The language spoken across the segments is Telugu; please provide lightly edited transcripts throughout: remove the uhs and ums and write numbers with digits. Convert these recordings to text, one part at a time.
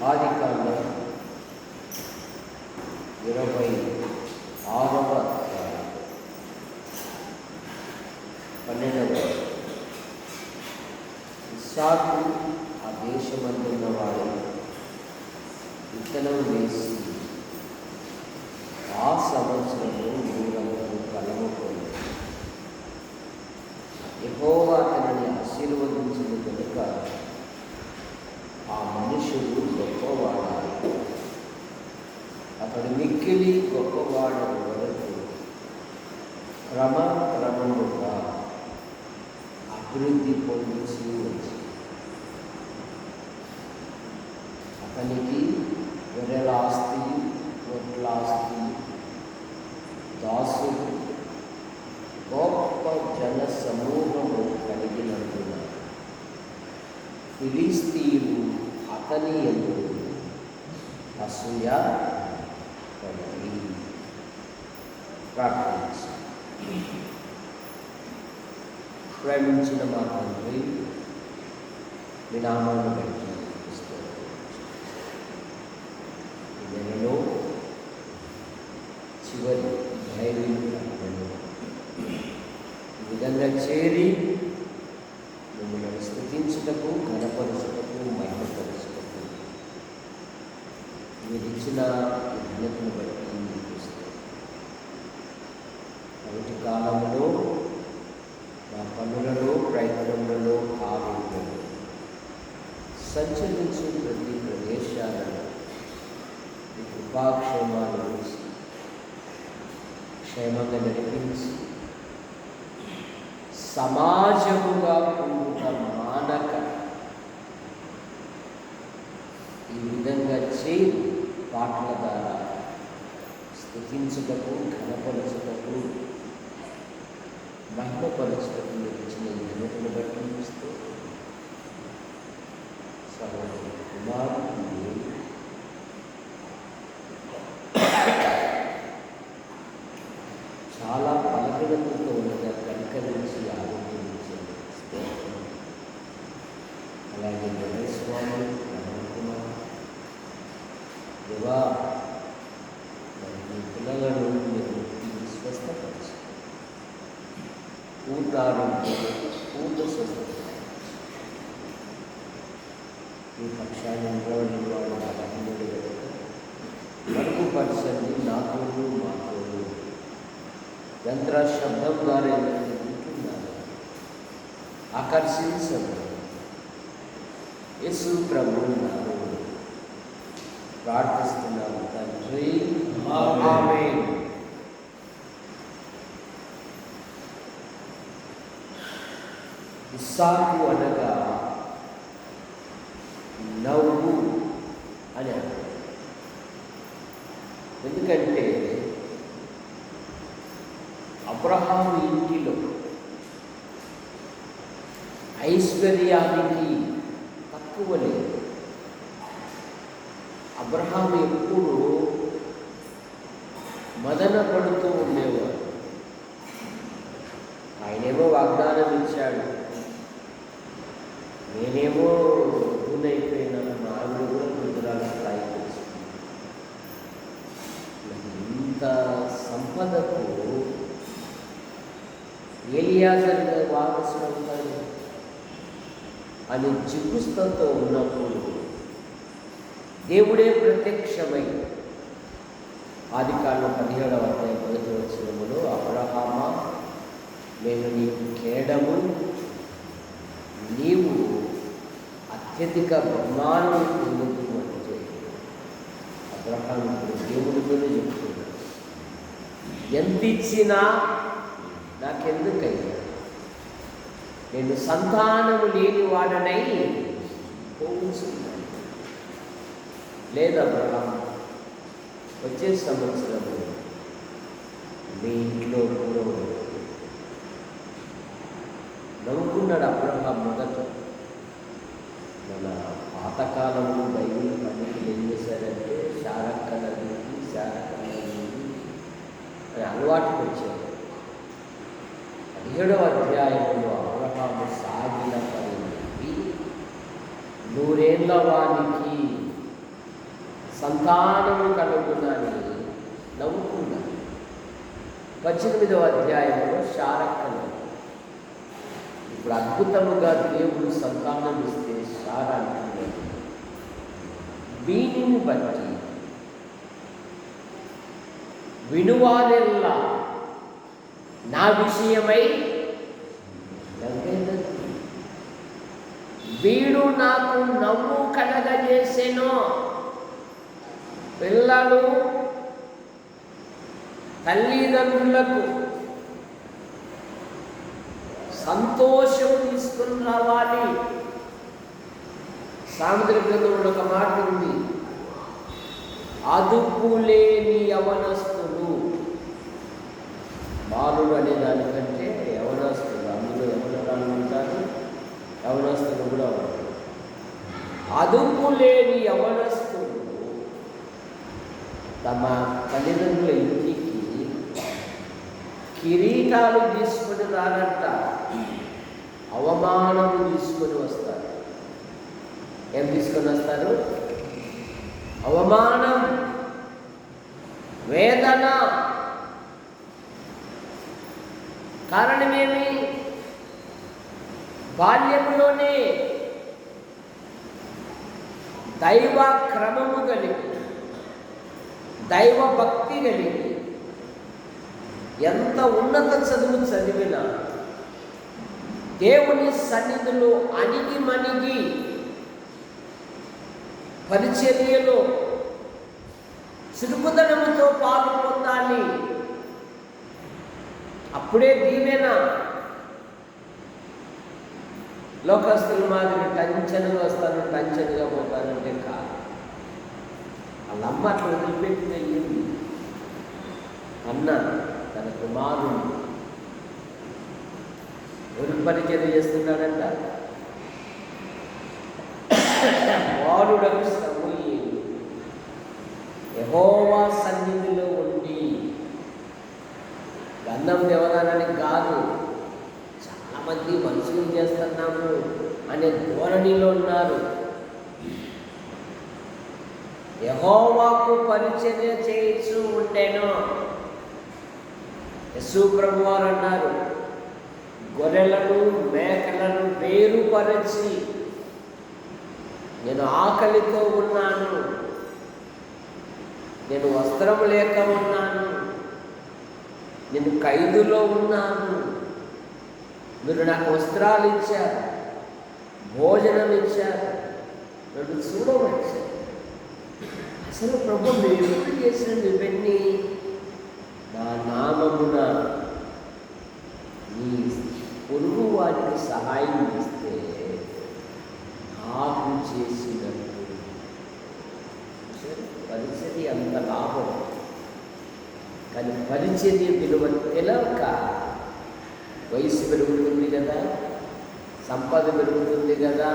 ఆదికాండం 26వ అధ్యాయం 12వ ఇస్సాకు ఆ దేశమందున్న వాడు విత్తనం వేసి ఆ సంవత్సరంలో 300 ఫలము పొంది యెహోవా అతనిని ఆశీర్వదించిన కనుక ఆ మనుషుడు గొప్పవాడాడు. అతడు మిక్కిలి గొప్పవాడని వరకు క్రమక్రమముగా అభివృద్ధి పొందుతూ వచ్చి అతనికి గొర్రెల ఆస్తి, రొట్టెల ఆస్తి, దాసులు, గొప్ప జన సమూహము కలిగినందున ఫిలిస్తీయులు అతని యందు అసూయ పడి ప్రార్థించారు. ప్రేమించిన మా తండ్రి, మీ నామాన్ని బట్టి ఈ నెలలో చివరి ధైర్యం ఈ విధంగా చేరి మిమ్మల్ని స్తుతించుటకు, ఘనపరచుటకు, మహిమపరచుటకు మీరు ఇచ్చిన ఈ ఘనతను బట్టి మొదటి కాలంలో మా పనులలో, ప్రయత్నములలో, ఆవేదనలో సంచరించు ప్రతి ప్రదేశాలను మీ కృపాక్షేమాలు వేసి క్షేమంగా నడిపించి సమాజముగా పుట్టుట మానక ఈ విధంగా చేయి పాటల ద్వారా స్తుతించుటకు, ఘనపరచుటకు, మహిమపరచుటకు మీరు ఇచ్చిన ఈ ఘనతను బట్టి చూస్తూ సహోదరు కుమారుడు చాలా బలహీనతతో ఉన్నదా కనికరించి ఆరోగ్యించండి. అలాగే గణేశ్వామి కుమార్ దేవా, మీ పిల్లలను మీరు స్వస్థపరచు, పూర్ణ ఆరోగ్యం, పూర్ణ స్వస్థత ఈ పక్షాన్ని నిలబడి వాడు బలహీనుడు కనుక మరుగుపరచండి. నాతోడు మాతోడు యంత్ర శబ్దం ద్వారా వింటున్నారు, ఆకర్షించండి. యేసు ప్రభువు నామములో ప్రార్థిస్తున్నాము తండ్రి, ఆమేన్. ఇస్సాకు అనగా నవ్వు అని అంటారు. ఎందుకంటే అబ్రహాము ఇంటిలో ఐశ్వర్యానికి తక్కువ లేదు. అబ్రహాము ఎప్పుడు మదన పడుతూ ఉండేవాడు. ఆయనేమో వాగ్దానం ఇచ్చాడు, నేనేమో అయిపోయినా మా ఆవిడ కూడా కుదరాల స్థాయికి వచ్చింది. ఇంత సంపదకు ఎలియాజర్ వారసుడు అవుతాడు అని జిగుస్తతో ఉన్నప్పుడు దేవుడే ప్రత్యక్షమై ఆదికాండం 17వ అధ్యాయం 1వ వచనములో, అబ్రహామా, నేను నీకు కేడము, నీవు అత్యధిక బహుమానం పొందుతూ అంటే అబ్రహాం దేవుడితోనే చెప్తున్నాడు, ఎంత ఇచ్చినా నాకెందుకయ్యా, నేను సంతానము లేని వాడనై పోవుచున్నాను. లేదా అబ్రహాం, వచ్చే సంవత్సరము మీ ఇంట్లో కూడా నవ్వుకున్నాడు అబ్రహాం. మొదట మన పాతకాలంలో బైబిల్ పండితులు ఏం చేశారంటే శారక్కనది అని అలవాటుకు వచ్చారు. 17వ అధ్యాయంలో అబ్రహాము సాగిల 100 ఏళ్ల వానికి సంతానము కలుగునని నవ్వుకున్నాడు. 18వ అధ్యాయంలో శారక్కను ఇప్పుడు అద్భుతముగా దేవుడు సంతానం ఇస్తే శార అంటున్నాడు, వీనిని బట్టి వినువారెల్లా నా విషయమై నవ్వేదను, వీడు నాకు నవ్వు కలగజేసెను. పిల్లలు తల్లిదండ్రులకు సంతోషం తీసుకుని రావాలి. సామెతల గ్రంథంలో ఒక మాట ఉంది, అదుపు లేని యవనస్తులు. బాలుడు అనే దానికంటే యవనస్తులు, అందులో యవనరాలు ఉంటారు, యవనస్తులు కూడా ఉంటారు. అదుపు లేని యవనస్తులు తమ తల్లిదండ్రుల ఇంటికి కిరీటాలు తీసుకొని రానంట, అవమానము తీసుకొని వస్తారు. ఏం తీసుకొని వస్తారు? అవమానం, వేదన. కారణమేమి? బాల్యంలోనే దైవ క్రమము కలిగి, దైవ భక్తి కలిగి, ఎంత ఉన్నత చదువు చదివినా దేవుని సన్నిధిలో అణిగి మణిగి పరిచర్యలో చురుకుదనముతో పాలు పొందాలి. అప్పుడే దీవెన. లోకస్తుల మాదిరి టంచనుగా వస్తాను, టంచనుగా పోతానంటే కాదు. వాళ్ళమ్మ అట్లా వదిలిపెట్టి అయ్యింది. అన్న తన కుమారుడు ఎవరికి పరిచయం చేస్తున్నాడంట? వారుడకు సమూయేలు యెహోవా సన్నిధిలో ఉండి, గంధం దేవదానానికి కాదు, చాలామంది మనుషులు చేస్తున్నాము అనే ధోరణిలో ఉన్నారు. యెహోవాకు పరిచర్య చేయించు ఉండేను. యేసు ప్రభువారు అన్నారు, గొర్రెలను మేకలను వేరుపరచి నేను ఆకలితో ఉన్నాను, నేను వస్త్రం లేక ఉన్నాను, నేను ఖైదులో ఉన్నాను, మీరు నాకు వస్త్రాలు ఇచ్చారు, భోజనం ఇచ్చారు, నన్ను చూడవచ్చారు. అసలు ప్రభు మీరు ఎప్పుడు చేసినవి ఇవన్నీ? నా నామమున నీ పొరుగు వారికి సహాయం చేస్తే నాకు చేసినట్టు. పరిచర్య అంత లాభం, కానీ పరిచర్య విలువ తెలవక వయసు పెరుగుతుంది కదా, సంపద పెరుగుతుంది కదా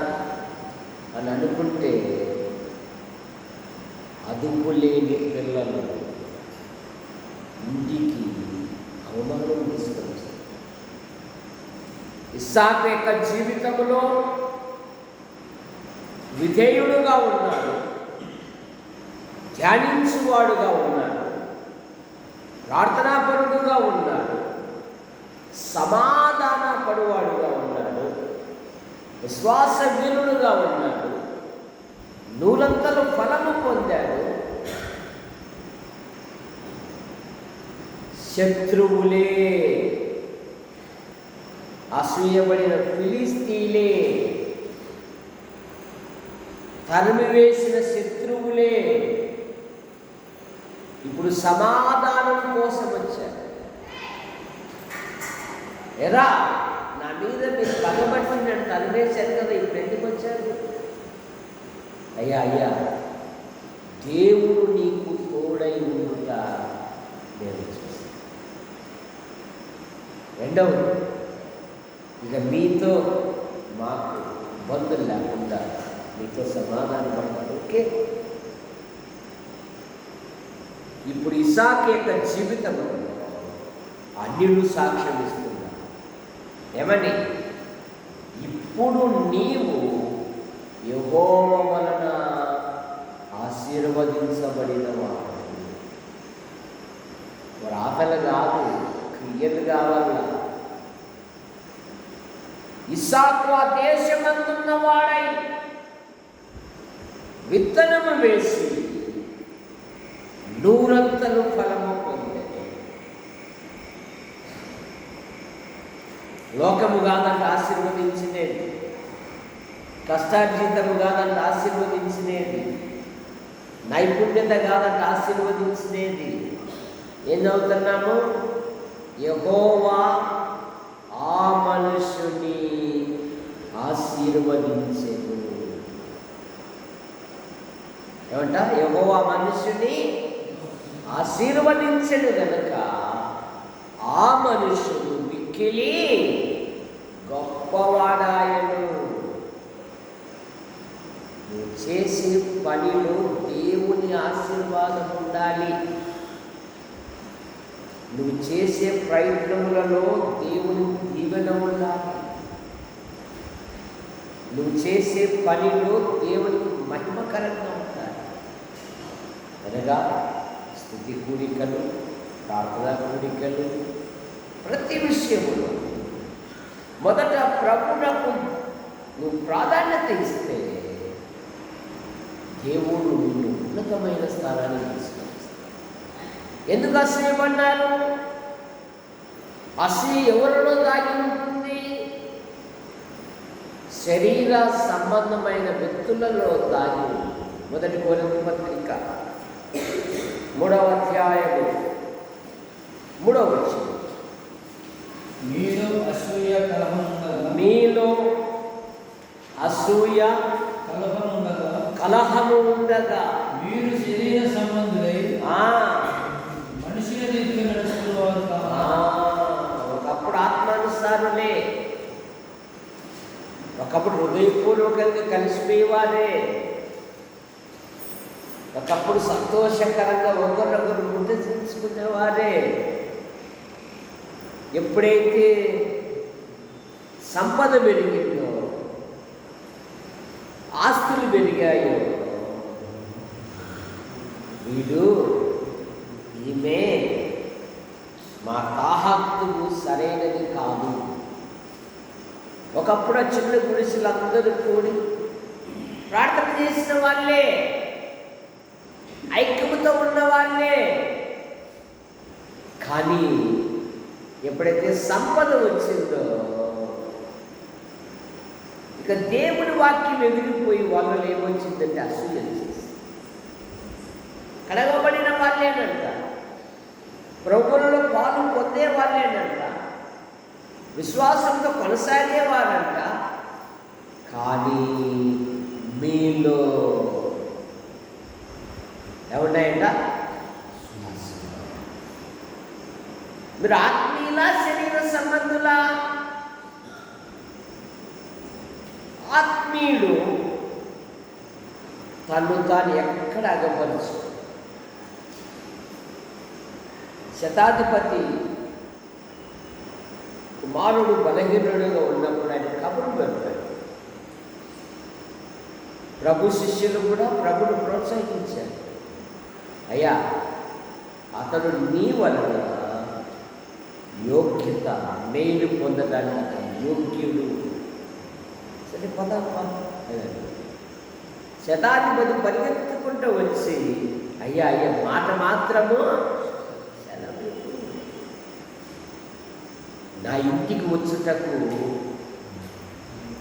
అని అనుకుంటే అదుపు లేని పిల్లలు ఇంటికి అవమానం తీసుకొని వస్తారు. ఇస్సాకు యొక్క జీవితంలో విధేయుడుగా ఉన్నాడు, ధ్యానించువాడుగా ఉన్నాడు, ప్రార్థనాపరుడుగా ఉన్నాడు, సమాధాన పడువాడుగా ఉన్నాడు, విశ్వాసవీరుడుగా ఉన్నాడు, నూరంతల ఫలము పొందాడు. శత్రువులే, అసూయపడిన ఫిలిస్తీలే, తరిమివేసిన శత్రువులే ఇప్పుడు సమాధానం కోసం వచ్చారు. ఎరా, నా మీద మీరు పగబట్టి నేను తరిమేశాను కదా, ఇప్పుడు ఎందుకు వచ్చారు? అయ్యా అయ్యా, దేవుడు నీకు తోడై ఉండుట నేను చూస్తాను. రెండవది, ఇక మీతో మాకు బంధులు లేకుండా మీతో సమాధానం పడతారు. ఓకే, ఇప్పుడు ఇస్సాకు యొక్క జీవితం అన్యులు సాక్ష్యం ఇస్తున్నారు. 'ఏమని? ఇప్పుడు నీవు, యెహోవా వలన ఆశీర్వదించబడిన వాడు. వ్రాతలు కాదు, క్రియలు కావాల. ఇస్సాకు ఆ దేశమందున్నవాడై విత్తనము వేసి 100 ఫలము పొందెను. లోకము కాదంటే ఆశీర్వదించినేది, కష్టార్జితము కాదంటే ఆశీర్వదించినేది, నైపుణ్యత కాదంటే ఆశీర్వదించినేది. ఏం చదువుతున్నాము? యెహోవా ఆ మనుషుని ఆశీర్వదించెను. ఏమంట? యెహోవా మనుషుని ఆశీర్వదించెను గనుక ఆ మనుషుడు మిక్కిలి గొప్పవాడాయను. నువ్వు చేసే పనిలో దేవుని ఆశీర్వాదం ఉండాలి. నువ్వు చేసే ప్రయత్నములలో దేవుని దీవెన ఉండాలి. నువ్వు చేసే పనిలో దేవునికి మహిమకరంగా ఉండాలి. అనగా స్తుతి కూడికలు, ప్రార్థనా కూడికలు, ప్రతి విషయములో మొదట ప్రభువునకు నువ్వు ప్రాధాన్యత ఇస్తే దేవుడు నిన్ను ఉన్నతమైన స్థానాన్ని తీసుకొస్తాడు. ఎందుకు అసూయపడ్డారు? అసూయ ఎవరిలో దాగి ఉంటుంది? శరీర సంబంధమైన వ్యక్తులలో దాగి ఉంటుంది. 1 కొరింథీ పత్రిక 3వ అధ్యాయము 3వ వచనం. మీలో అసూయ కలహము ఉండగా మీరు శరీర సంబంధులై మనుషుల రీతిగా నడుచుకునేవారు కాదు. ఒకప్పుడు ఆత్మానుసారులే, ఒకప్పుడు హృదయపూర్వకంగా కలిసిపోయేవారే, ఒకప్పుడు సంతోషకరంగా ఒకరినొకరు ముద్ద చేసుకునేవారే. ఎప్పుడైతే సంపద పెరిగిందో, ఆస్తులు పెరిగాయో, వీడు ఈమె మా తాహత్తుకు సరైనది కాదు. ఒకప్పుడు ఆ చిన్న గుడిసెలందరూ కూడి ప్రార్థన చేసిన వాళ్ళే, ఐక్యముతో ఉన్న వాళ్ళే. కానీ ఎప్పుడైతే సంపద వచ్చిందో ఇక దేవుడి వాక్యం ఎగిరిపోయి వాళ్ళలో ఏమొచ్చిందంటే అసూయ చేసి కడగబడిన వాళ్ళేనంట, ప్రభువులలో పాలు పొందే వాళ్ళేనంట, విశ్వాసంతో కొనసాగేవారంట. కానీ మీలో ఏమున్నాయంట? మీరు ఆత్మీయుల శరీర సంబంధులా? ఆత్మీయుడు తను తాను ఎక్కడ అగపరచు. శతాధిపతి కుమారుడు బలహీనుడుగా ఉన్నప్పుడు ఆయన కబురు పెడతాడు. ప్రభు శిష్యులు కూడా ప్రభుని ప్రోత్సహించారు. అయ్యా, అతడు నీ వలన యోగ్యత మేలు పొందడానికి యోగ్యుడు. సరే పదమ్మా. శతాధిపతి పరిగెత్తుకుంటూ వచ్చి, అయ్యా అయ్యా మాట మాత్రము సెలవు, నా ఇంటికి వచ్చుటకు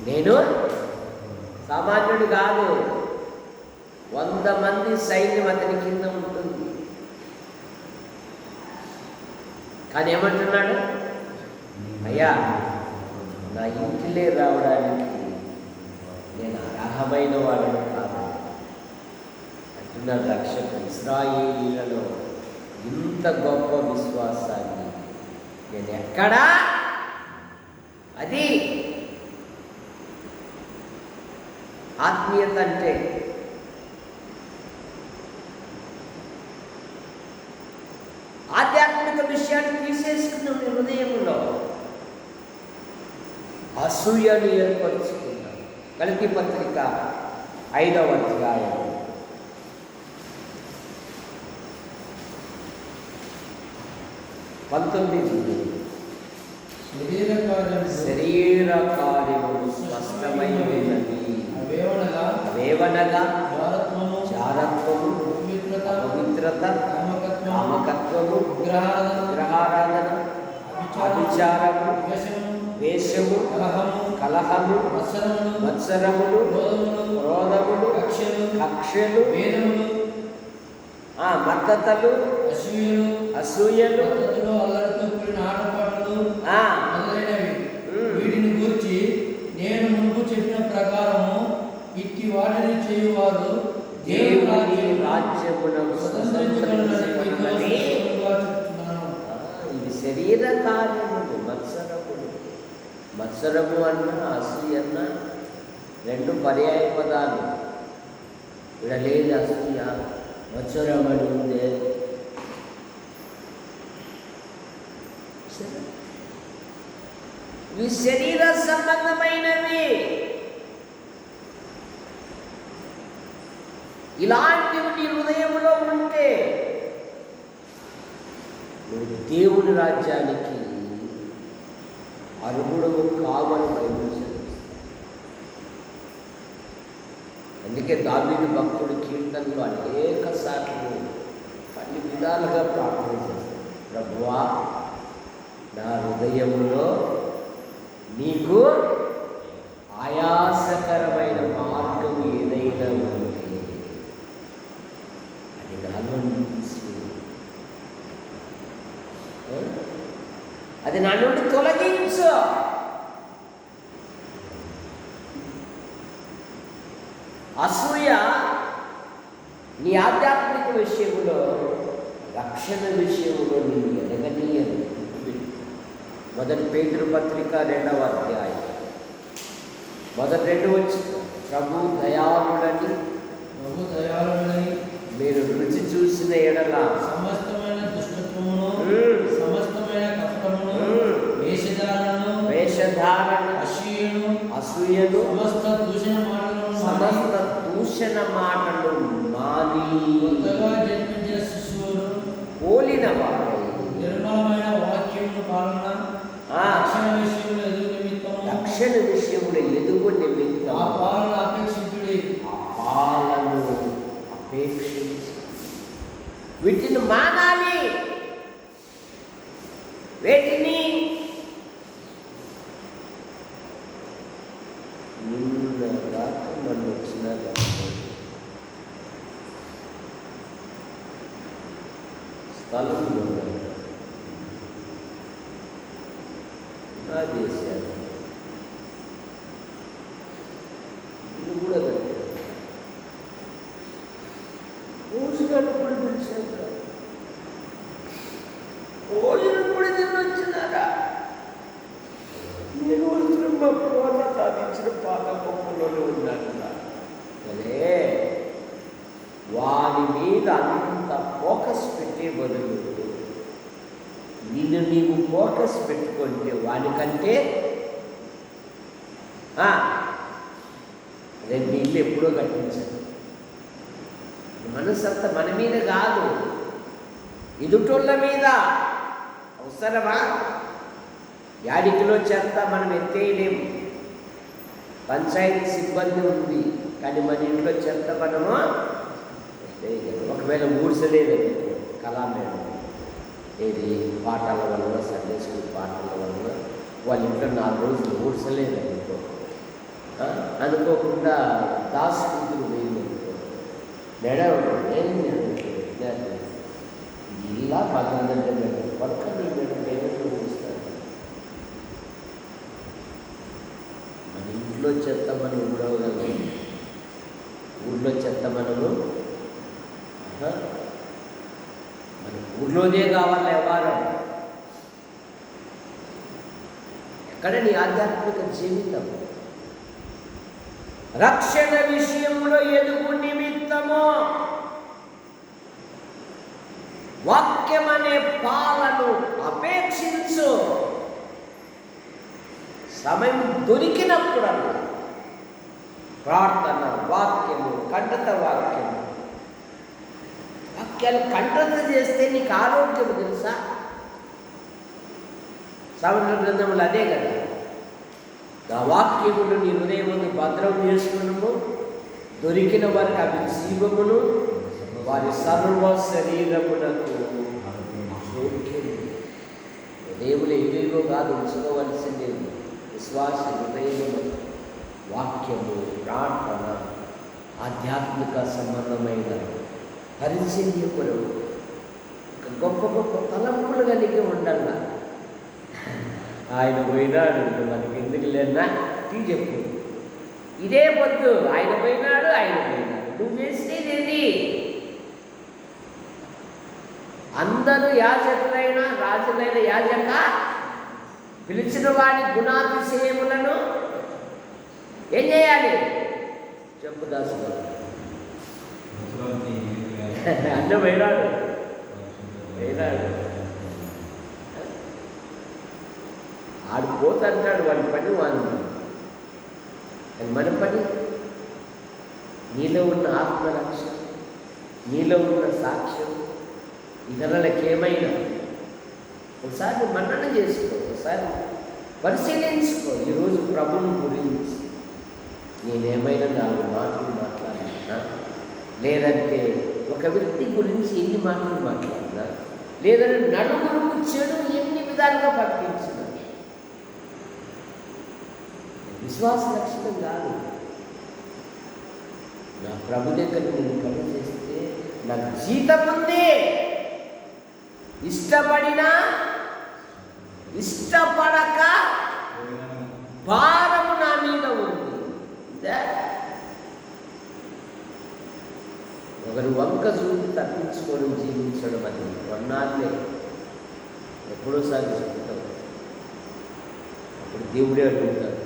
నేను సామాన్యుడు కాదు, 100 మంది సైన్యం అతని కింద ఉంటుంది. కానీ ఏమంటున్నాడు? అయ్యా, నా ఇంటిలే రావడానికి నేను అర్హమైన వాడిని కాదు అంటున్నాడు రక్షకుడు. ఇశ్రాయేలీయులలో ఇంత గొప్ప విశ్వాసాన్ని నేను ఎక్కడా? అది ఆత్మీయత అంటే. ఆధ్యాత్మిక విషయాన్ని తీసేసుకున్నాం నీ హృదయంలో, అసూయను ఏర్పరుచుకున్నాం. గలతీ పత్రిక 5వ అధ్యాయం 19. శరీర కార్యములు స్పష్టమైనవి, అవేవనగా జారత్వము, పవిత్రత, కామకత్వము, విగ్రహారాధన, అభిచారము, వేషము, కలహము, మత్సరములు, క్రోధములు, కక్షలు, మద్దతలు, అసూయలు, అల్లరితో కూడిన ఆటపాటలు మొదలైనవి. వీటిని గూర్చి నేను ముందు చెప్పిన ప్రకారము ఇట్టి వాటిని చేయువారు దేవుని రాజ్యమునకు స్వతంత్రించుకొనుటకు. ఇది శరీర కార్యములు. మత్సరము అన్న అసూయ అన్న 2 పర్యాయ పదాలు. ఇక్కడ లేదు అసూయ, మత్సరం అని ఉందే. ఇవి శరీర సంబంధమైనవి. ఇలాంటివి నీ హృదయంలో ఉంటే నువ్వు దేవుని రాజ్యానికి అర్హుడవు కావని బైబిల్ చెప్తుంది. అందుకే దావీదు భక్తుడి కీర్తనలో అనేక సార్లు అన్ని విధాలుగా ప్రార్థన చేస్తాడు. ప్రభువా, నా హృదయములో నీకు ఆయాసకరమైన మార్గం ఏదైనా ఉంటే అది నాలో అది నా నుండి తొలగించు. అసూయ నీ ఆధ్యాత్మిక విషయంలో, రక్షణ విషయంలో నేను ఎదగనీయను. 1 పేతురు పత్రిక 2వ అధ్యాయం 1-2 వచ్చింది. ప్రభు దయాళుడని మీరు రుచి చూసిన ఎడల సమస్తమైన దుష్టత్వమును, సమస్తమైన కపటమును, వేషధారణ, అసూయను, సమస్త దూషణ మాటలు మాని జన్మించిన శిశువును పోలిన వారు నిర్మలమైన వాక్యమును పాలన, రక్షణ విషయంలో ఎదుగు నిమిత్తం ఆ పాలన అపేక్షించుడి. ఆ పాలను అపేక్షించి వీటిని మానాలి. వేటిని? నిన్న రాత్రి నన్ను వచ్చిన స్థలంలో నా చేశాను. ఇది కూడా రోజుగాడు పిలిచాక భోజనం కూడా తినొచ్చినారా? నేను వచ్చిన మా పూర్ణ సాధించిన పాత పప్పులలో ఉన్నాను. అదే వారి మీద అంత ఫోకస్ పెట్టే బదులు నీవు ఫోకస్ పెట్టుకుంటే వానికంటే రేపు నీ ఇల్లు ఎప్పుడో కట్టించాను. మనసంతా మన మీద కాదు, ఎదుటోళ్ళ మీద. అవసరమా? యాడికిలో చెత్త మనం ఎత్తేయలేము. పంచాయతీ సిబ్బంది ఉంది, కానీ మన ఇంట్లో చెత్త మనము ఒకవేళ ఊడ్చలేదు కళామేడం ఏది పాఠాల వల్ల, సండే స్కూల్ పాఠాల వల్ల వాళ్ళ ఇంట్లో 4 రోజులు ఊడ్చలేదు అనుకోకుండా దాసు కూతురు పోయింది మేడం. ఇలా 10 గంటల మేడం పక్కన మేడం పేరెంట్లు ఊడుస్తారు. మన ఇంట్లో చెత్త మనం ఊడవగలం, ఊళ్ళో చెత్త మనము మన ఊళ్ళోనే కావాలి వ్యవహారం. ఎక్కడ నీ ఆధ్యాత్మిక జీవితం? రక్షణ విషయంలో ఎదుగు నిమిత్తము వాక్యం అనే పాలను అపేక్షించు. సమయం దొరికినప్పుడల్లా ప్రార్థన, వాక్యము, కంటత వాక్యం. వాక్యాలు కంటత చేస్తే నీకు ఆరోగ్యం తెలుసా? సామెతల గ్రంథములు అదే కదా, ఆ వాక్యములు నీ హృదయమును భద్రం చేసుకును, దొరికిన వారికి అవి జీవమును, వారి సర్వ శరీరమునకు ఆరోగ్యము. హృదయములు ఏవేవో కాదు ఉంచుకోవలసిందే. విశ్వాస హృదయములు, వాక్యము, ప్రార్థన, ఆధ్యాత్మిక సంబంధమైన పరిచర్య కొరకు గొప్ప గొప్ప తలంపులు కలిగి ఉండాల. ఆయన పోయినాడు, మనకి ఎందుకు లేనా టీ చెప్పు. ఇదే పొద్దు ఆయన పోయినాడు, నువ్వు చేసేది. అందరూ యాజకులైన రాజులైన యాజక పిలిచిన వాడి గుణాతిశయములను ఏం చేయాలి చెప్పు దాసు. అన్న పోయినాడు. ఆడిపోతాడు, వాడి పని వాడు. కానీ మన పని నీలో ఉన్న ఆత్మలక్ష్యం, నీలో ఉన్న సాక్ష్యం ఇతరులకు ఏమైనా ఒకసారి మన్నన చేసుకో, ఒకసారి పరిశీలించుకో. ఈరోజు ప్రభుని గురించి నేనేమైనా 4 మాటలు మాట్లాడినా, లేదంటే ఒక వ్యక్తి గురించి ఎన్ని మాటలు మాట్లాడినా, లేదంటే నలుగురికి చెడు ఎన్ని విధాలుగా పంపించిన విశ్వాస లక్షణం కాదు. నా ప్రభు దగ్గర నేను పని చేస్తే నాకు జీతం ఉంది. ఇష్టపడినా ఇష్టపడక భారము నా మీద ఉంది. ఒకరు వంక చూసి తప్పించుకొని జీవించడం అది కొన్నాళ్ళే, ఎప్పుడోసారి చెప్తాం. అప్పుడు దేవుడే అడుగుతాడు,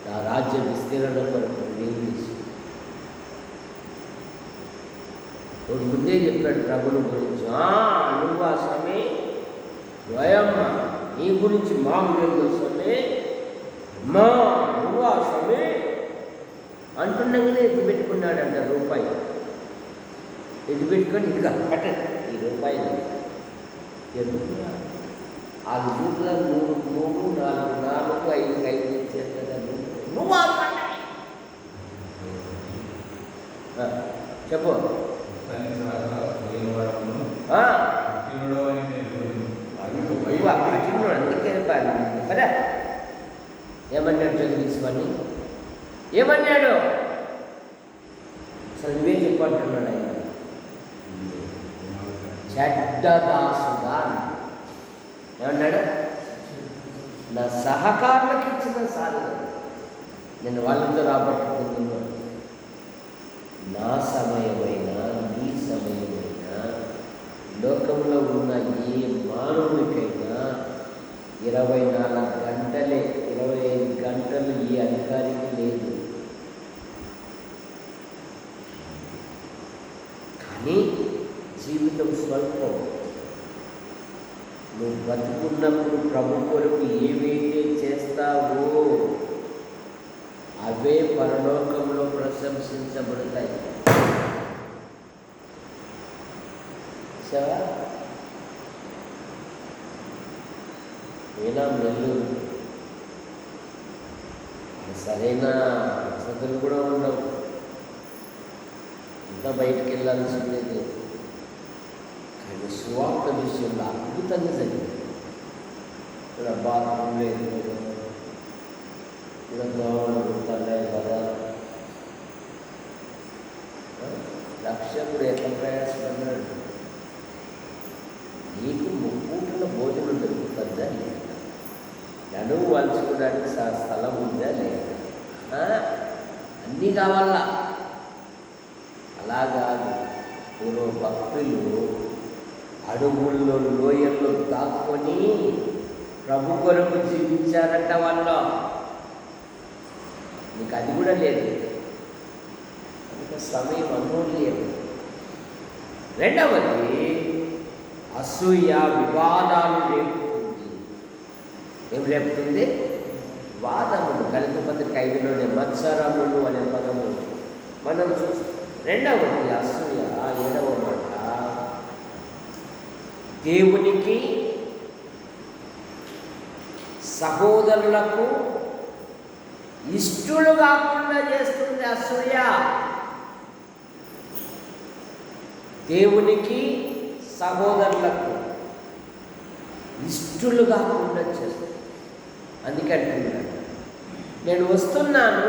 నా రాజ్య విస్తీరణ కొరకు ఏం చేసి. వాడు ముందే చెప్పాడు ప్రభుని గురించి, నువ్వు ఆ స్వామి ద్వయమ్మ నీ గురించి మామూలు స్వామి, నువ్వు ఆ స్వామి అంటుండగానే ఎత్తి పెట్టుకున్నాడంట రూపాయి. ఎత్తి పెట్టుకొని ఇదిగా కట్టండి ఈ రూపాయి. ఎందుకు 6 రూపాయల 3, 4, 5 ఇచ్చారు కదా నువ్వు చెప్పు. అందుకే కదా ఏమన్నాడు జగదీశ్వని, ఏమన్నాడు అసలు నువ్వే చెప్పంటున్నాడు ఆయన. చెడ్డదాసుగా ఏమన్నాడు, నా సహకారులకు ఇచ్చిన సాధన నేను వాళ్ళతో రాబట్టుకుంటున్నాను. నా సమయమైనా నీ సమయమైనా లోకంలో ఉన్న ఏ మానవునికైనా 24 గంటలే, 25 గంటలు ఈ అధికారికి లేదు. కానీ జీవితం స్వల్పం. నువ్వు బతుకున్నప్పుడు ప్రభు కొరకు ఏవైతే చేస్తావో అవే పరలోకంలో ప్రశంసించబడతాయి. సరే ఏనా నెల్లూరు సరైన వసతులు కూడా ఉండవు, ఇంకా బయటికి వెళ్ళాల్సిందే. కానీ సువార్త విషయంలో అద్భుతంగా జరిగింది. ఇక్కడ బాత్రూమ్ లేదు, ఇక్కడ దోమలు కుడతాయి కదా. రక్షకుడు ఎంత ప్రయాసపడ్డాడు. నీకు 3 పూటల భోజనం దొరుకుతుందా లేదా? నడువు వలుచుకోవడానికి స్థలం ఉందా లేదా? అన్నీ కావాలా? అలాగా పూర్వ భక్తులు అడుగుల్లో లోయల్లో దాక్కొని ప్రభు కొరకు జీవించారంట వాళ్ళు. నీకు అది కూడా లేదు. అందుకే సమయం అమూల్యం. రెండవది అసూయ వివాదాలు రేపుతుంది. ఏం రేపుతుంది? వాదములు, గళిత పత్రిక 5లోనే మత్సరములు అనే పదము మనం చూస్తాం. రెండవది అసూయ, 7వ మాట, దేవునికి సహోదరులకు ఇష్టలు కాకుండా చేస్తుంది అసూయ. దేవునికి సహోదరులకు ఇష్టలు కాకుండా చేస్తుంది. అందుకంటున్నాను, నేను వస్తున్నాను,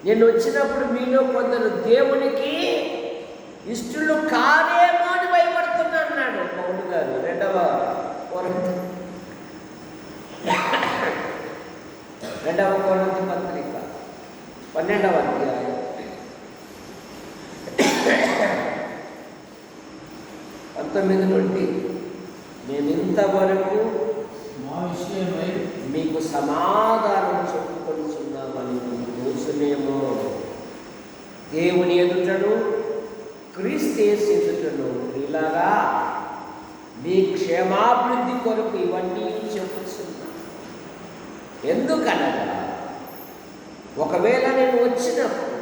నేను వచ్చినప్పుడు మీలో కొందరు దేవునికి ఇష్టలు కాదేమో అని భయపడుతున్నా అన్నాడు పౌలు గారు 2వ కొరింథీ పత్రిక 12వ అధ్యాయం 19 నుండి, నేను ఇంతవరకు మా విషయమై మీకు సమాధానం చెప్పుకొనిచున్నామని మీకు తెలుసునేమో. దేవుని ఎదుటను క్రీస్తు యేసు ఎదుటను ఇలాగా మీ క్షేమాభివృద్ధి కొరకు ఇవన్నీ చెప్పుచున్నా. ఎందుకనగా ఒకవేళ నేను వచ్చినప్పుడు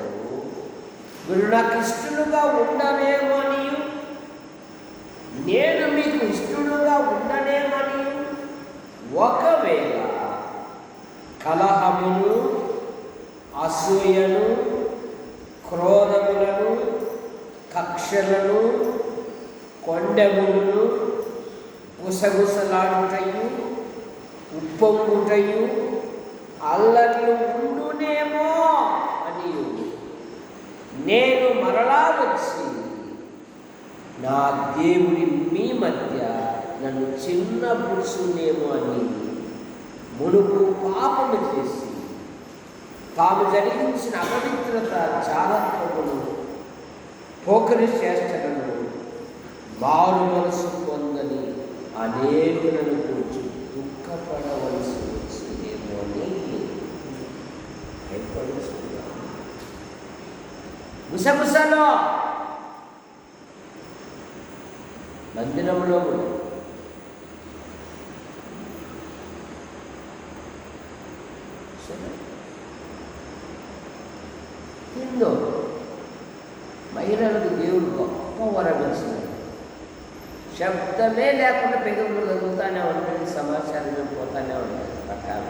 మీరు నాకు ఇష్టలుగా ఉండనేమని, నేను మీకు ఇష్టలుగా ఉండనేమని, ఒకవేళ కలహమును, అసూయను, క్రోధములను, కక్షలను, కొండెములను, గుసగుసలాడుటయు, ఉప్పొంగుటయు, అల్లర్లు ఉండునేమో అని నేను మరలా వచ్చి నా దేవుని మీ మధ్య నన్ను చిన్న పురుషునేమో అని మునుపు పాపము చేసి తాము జరిగించిన అపవిత్రత, జాగ్రత్తలను, పోకరి చేష్టలను మారు మనసు పొందని అనేకులను కూర్చు దుఃఖపడవలసి వచ్చిందేమో అని భయపడుతున్నాను. గుసగుసలో మందిరంలో తిందో మహిళలకు దేవుడు గొప్ప వరం ఇచ్చినాడు. శబ్దమే లేకుండా పెదవులు కదులుతానే ఉంటుంది, సమాచారం పోతానే ఉంటుంది. పక్కన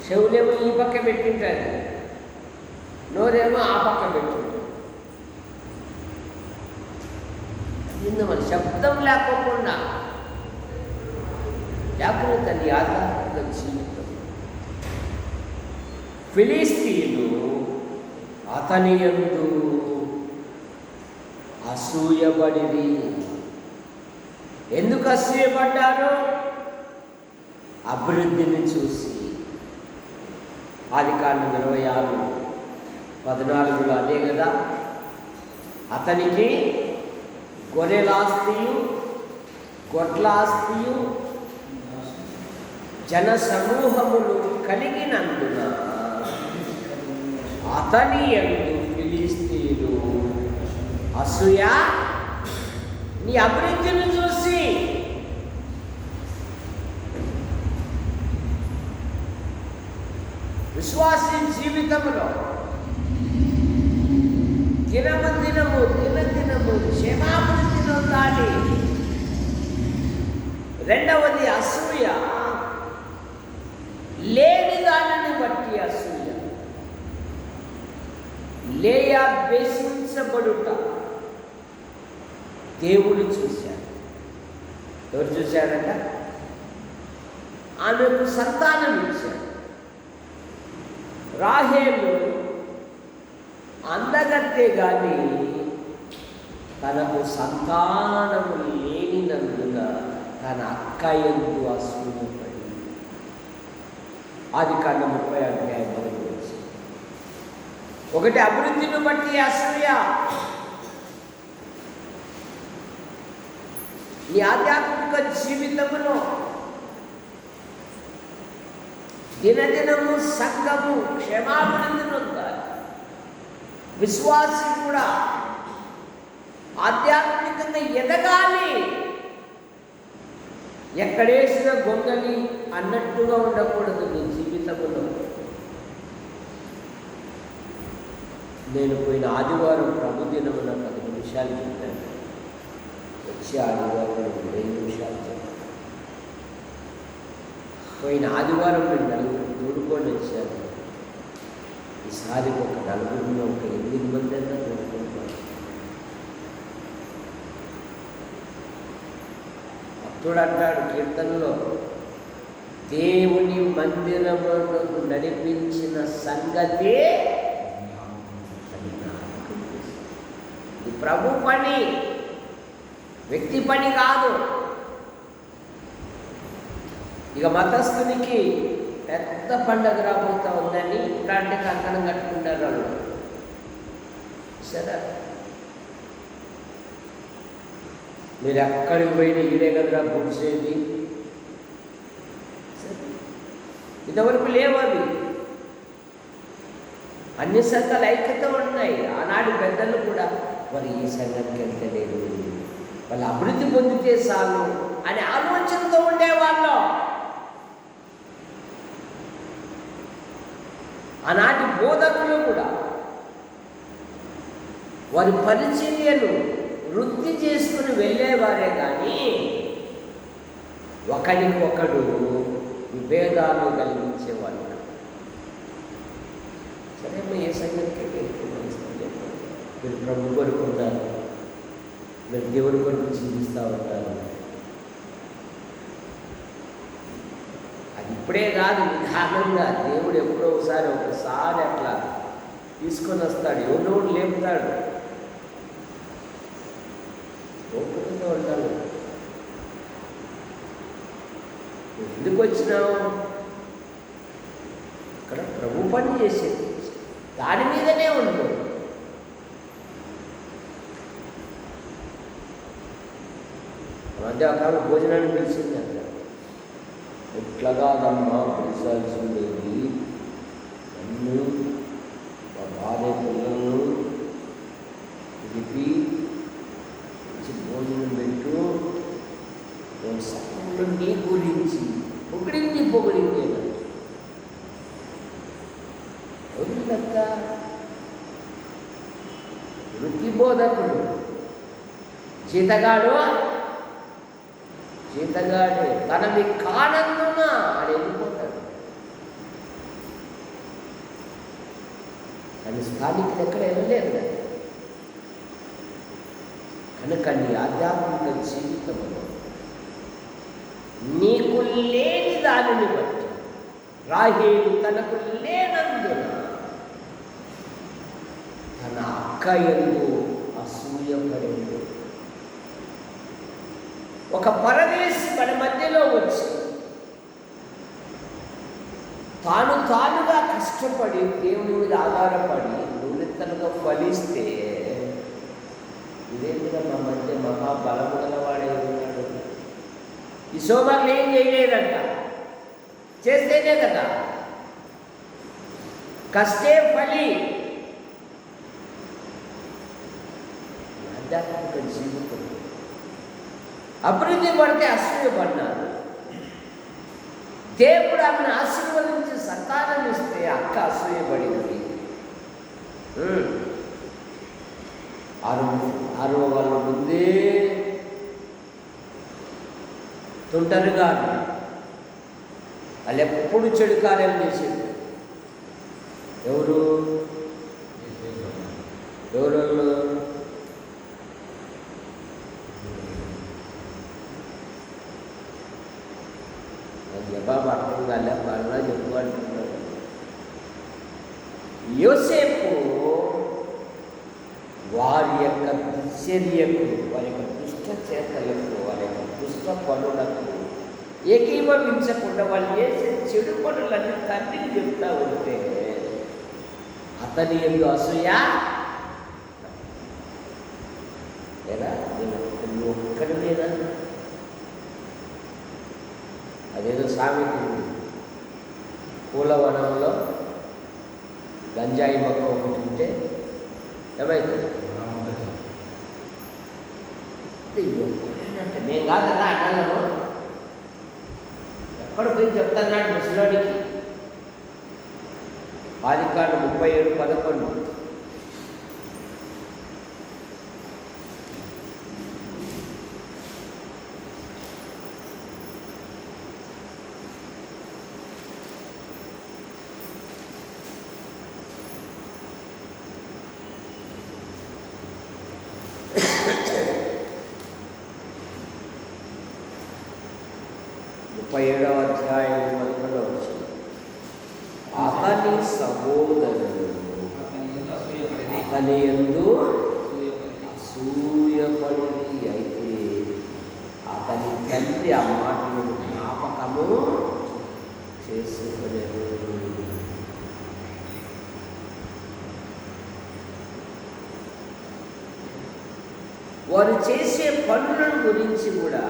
చెవులేమో ఈ పక్క పెట్టింటారు, నోరేమో ఆ పక్క పెట్టింటారు. ఇందు మన శబ్దం లేకోకుండా జాగ్రత్త నీ ఆధ్యాత్మిక జీవితం. ఫిలిస్తీయులు అతని యందు అసూయపడిరి. ఎందుకు అసూయపడ్డారు? అభివృద్ధిని చూసి. ఆదికాండం 26:14 అదే కదా, అతనికి గొర్రెలాస్తియు, గొడ్లాస్తియు, జన సమూహములు కలిగినందున అతని యందు ఫిలిస్తీయులు అసూయ, నీ అభివృద్ధిని చూసి. విశ్వాసీ జీవితంలో దినదినము క్షేమాభివృద్ధి నొందాలి. రెండవది అసూయ, లేని దానిని బట్టి అసూయ. లేయా ద్వేషించబడుట దేవుడు చూశాడు. ఎవరు చూశాడంట? ఆమెకు సంతానం ఇచ్చాడు. రాహేలు అందగత్తే కానీ తనకు సంతానము లేనినందున తన అక్క యందు అసూయపడి. ఆదికాండం 30 ఒకటి అభివృద్ధిని బట్టి అసూయ. ఈ ఆధ్యాత్మిక జీవితంలో దినదినము సంఘము క్షేమాభివృద్ధి నొందాలి. విశ్వాసి కూడా ఆధ్యాత్మికంగా ఎదగాలి. ఎక్కడేసిన గొంగలి అన్నట్టుగా ఉండకూడదు నీ జీవితంలో. నేను పోయిన ఆదివారం ప్రభు దినమున 10 నిమిషాలు చెప్పాను. వచ్చే ఆదివారం 20 నిమిషాలు చెప్పాను. పోయిన ఆదివారం నేను నలుగురు తోడుకొని వచ్చాను. ఈసారి ఒక నలుగురిలో ఒక 8 మంది అయినా తోడుకుంటాను. భక్తుడు అంటాడు కీర్తనలో, దేవుని మందిరమునకు నడిపించిన సంగతే ఇది ప్రభు పని, వ్యక్తి పని కాదు. ఇక మతస్థునికి పెద్ద పండగ రాబోతా ఉందని ఇట్లాంటి కంకణం కట్టుకుంటారు వాళ్ళు. సరే, మీరు ఎక్కడికి పోయినా ఈడే కదరా పూడ్చేది. ఇంతవరకు లేవు అవి. అన్ని సంఘాలు ఐక్యత ఉన్నాయి. ఆనాటి పెద్దలు కూడా మరి ఈ సంఘానికి వెళ్తే లేదు, వాళ్ళు అభివృద్ధి పొందితే చాలు అనే ఆలోచనతో ఉండేవాళ్ళు. ఆనాటి బోధకులు కూడా వారి పరిచర్యను వృద్ధి చేసుకుని వెళ్ళేవారే కానీ ఒకడికొకడు విభేదాలు కలిగించేవాళ్ళు. సరే, ఏ సంఘానికి మీరు ప్రభు కొరకు ఉంటారు, మీరు దేవుని కొరకు జీవిస్తూ ఉంటారు. అది ఇప్పుడే కాదు, నిదానంగా దేవుడు ఎప్పుడో ఒకసారి అట్లా తీసుకొని వస్తాడు, ఎవరో లేపుతాడు. ఓపికగా ఉంటాడు. ఎందుకు వచ్చినావు? ఇక్కడ ప్రభు పని చేసేది దాని మీదనే ఉంటుంది. మధ్య ఒక భోజనాన్ని పిలిచింది అంట. ఎట్లాగా అదమ్మా పిలిచాల్సి ఉండేది, నన్ను మా భార్య పిల్లలను పిలిపి భోజనం పెట్టు, నేను సత్యంలో నీ గురించి పొగిడింది ఎవరిక వృత్తి బోధకుడు జీతగాడే తనది కానందున ఆడు వెళ్ళిపోతాడు. కానీ స్థానికులు ఎక్కడ వెళ్ళలేదు కదా. కనుక నీ ఆధ్యాత్మిక జీవితంలో నీకు లేని దానిని బట్టి రాహేలు తనకు లేనందున తన అక్క యందు అసూయపడింది. ఒక పరదేశి మన మధ్యలో వచ్చి తానుగా కష్టపడి దేవుని మీద ఆధారపడి నూనెతలుగా ఫలిస్తే ఇదేంటిగా మా మధ్య మహాబలము గలవాడే ఉన్నాడు. ఈ శోభలు ఏం చేయలేదంట, చేస్తేనే కదా కష్టే ఫలి. ఆధ్యాత్మిక జీవితం అభివృద్ధి పడితే అసూయపడినారు. దేవుడు ఆమెను ఆశీర్వదించి సంతానం ఇస్తే అక్క అసూయపడింది. ఆరో వాళ్ళ ముందే తుంటరుగా వాళ్ళు ఎప్పుడు చెడు కార్యాలు చేసేది. ఎవరు జవాబు అర్థం కాలే, వాళ్ళ చెప్పు అంటున్నాడు. యోసేపు వారి యొక్క దుశ్చర్యకు, వారి యొక్క దుష్ట చేతలకు, వారి యొక్క దుష్ట పనులకు ఏకీభవించకుండా వాళ్ళు చేసే చెడు పనులన్నీ తండ్రికి చెప్తా ఉంటే అతని ఎందు అసూయ ఎలా నువ్వు ఒక్కడి మీద. అదేదో సామెత ఉంది, పూలవనంలో గంజాయి మొక్క ఒకటి ఉంటే ఏమైతుంది? నేను కాదన్నా అన్నాను, అక్కడ పోయి చెప్తాన్నాడు ముసలాడికి. ఆదికాండం 37:11. ఏడవ అధ్యాయం 11వ వచనం. అతని సహోదరుడు అతని యందు అసూయపడి అయితే అతని తండ్రి ఆ మాటలను జ్ఞాపకము చేసుకునేది. వారు చేసే పనుల గురించి కూడా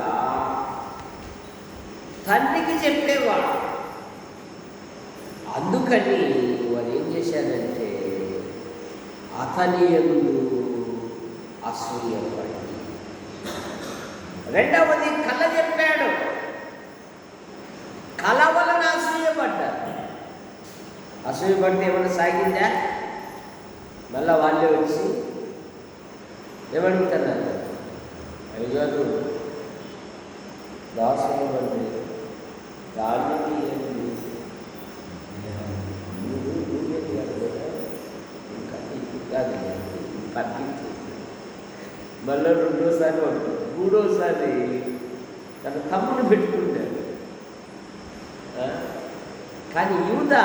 తండ్రికి చెప్పేవాడు. అందుకని వారు ఏం చేశారంటే అతని యందు అసూయపడి. రెండవది కళ చెప్పాడు. కళ వలన అసూయపడ్డారు. అసూయపడితే ఏమైనా సాగిందా? మళ్ళా వాళ్ళే వచ్చి ఏమడుగుతున్నారు? అయ్యగారు దాసులు అంటే దానికి పట్టించి మళ్ళీ రెండోసారి మూడోసారి తన తమ్ముడు పెట్టుకుంటాడు. కానీ యూదా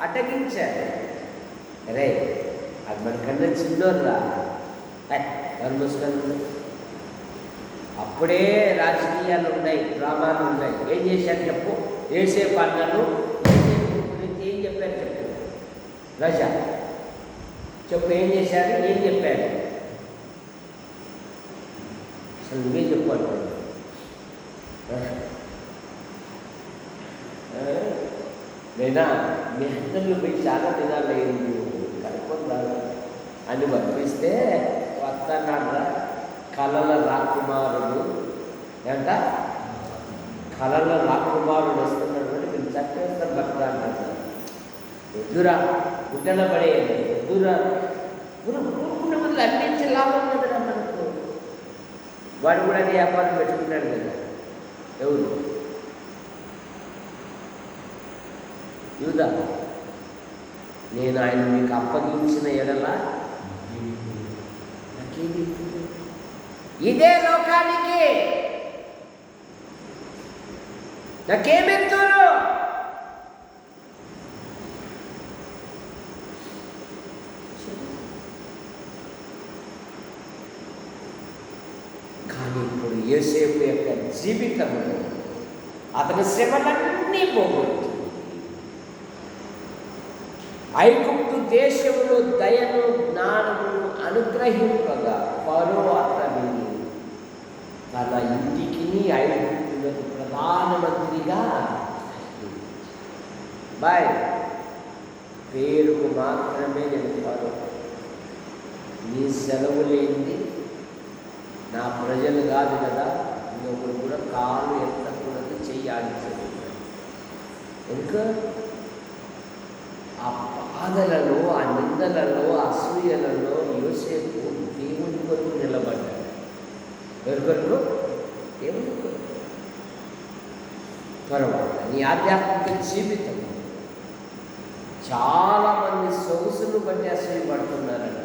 అటగించాడు. అరే అది మనకన్నా చిన్నోర్రా ధర్మస్కందు. అప్పుడే రాజకీయాలు ఉన్నాయి, డ్రామాలు ఉన్నాయి. ఏం చేశారు చెప్పు? ఏసేపు అన్నాను. ఏసేపు గురించి ఏం చెప్పారు చెప్పు రాజా, చెప్పు. ఏం చేశారు? ఏం చెప్పారు? అసలు నువ్వే చెప్పాలి. నేనా మీ అందరిలో పోయి చాలా దినాలు అయింది కనుక్కుంటాను అని పంపిస్తే వస్తాడా కళల రాకుమారుడు ఏంట? కళల రాకుమారుడు వస్తున్నాడు అంటే మీరు చట్టేస్తారు భక్త అన్నాడు. ఎదురా గుట్టల పడేయండి, ఎదురా ఊరుకున్న బదులు అన్నించి లాభం కదరా మనకు. వాడు కూడా అది వ్యాపారం పెట్టుకున్నాడు కదా. ఎవరు? యూదా. నేను ఆయన మీకు అప్పగించిన ఎడల నాకేది ఇదే లోకానికి నాకేమెత్తురు? కానీ ఇప్పుడు యోసేపు యొక్క జీవితంలో అతని శ్రమలన్నీ పోగొట్టు ఐగుప్తు దేశంలో దయను జ్ఞానమును అనుగ్రహింపగా ఫరో అతనిని తన ఇంటికి ఐగుప్తులకు ప్రధానమంత్రిగా పేరుకు మాత్రమే నేను ఫరో. నీ సెలవు లేనిది నా ప్రజలు కాదు కదా, ఇంకొకరు కూడా కాలు ఎత్తకూడదు, చెయ్యాలి. ఎందుకు? ఆ బాధలలో, ఆ నిందలలో, అసూయలలో యోసేపు దేవుని కొరకు నిలబడ్డాడు. ఎవరి కొరకు? దేవుని కొరకు. తర్వాత నీ ఆధ్యాత్మిక జీవితం చాలామంది సొగసును బట్టి అసూయపడుతున్నారని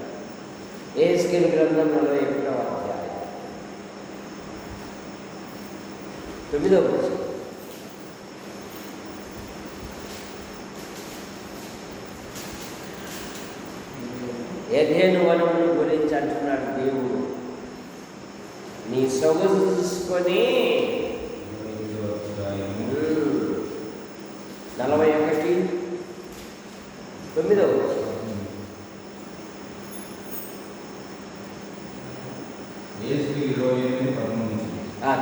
యెహెజ్కేలు గ్రంథం 41వ అధ్యాయం 9వ వచనం. ఏదేను వనమును గురించి అంటున్నాడు దేవుడు. నీ సొగసు చూసుకొని 41:9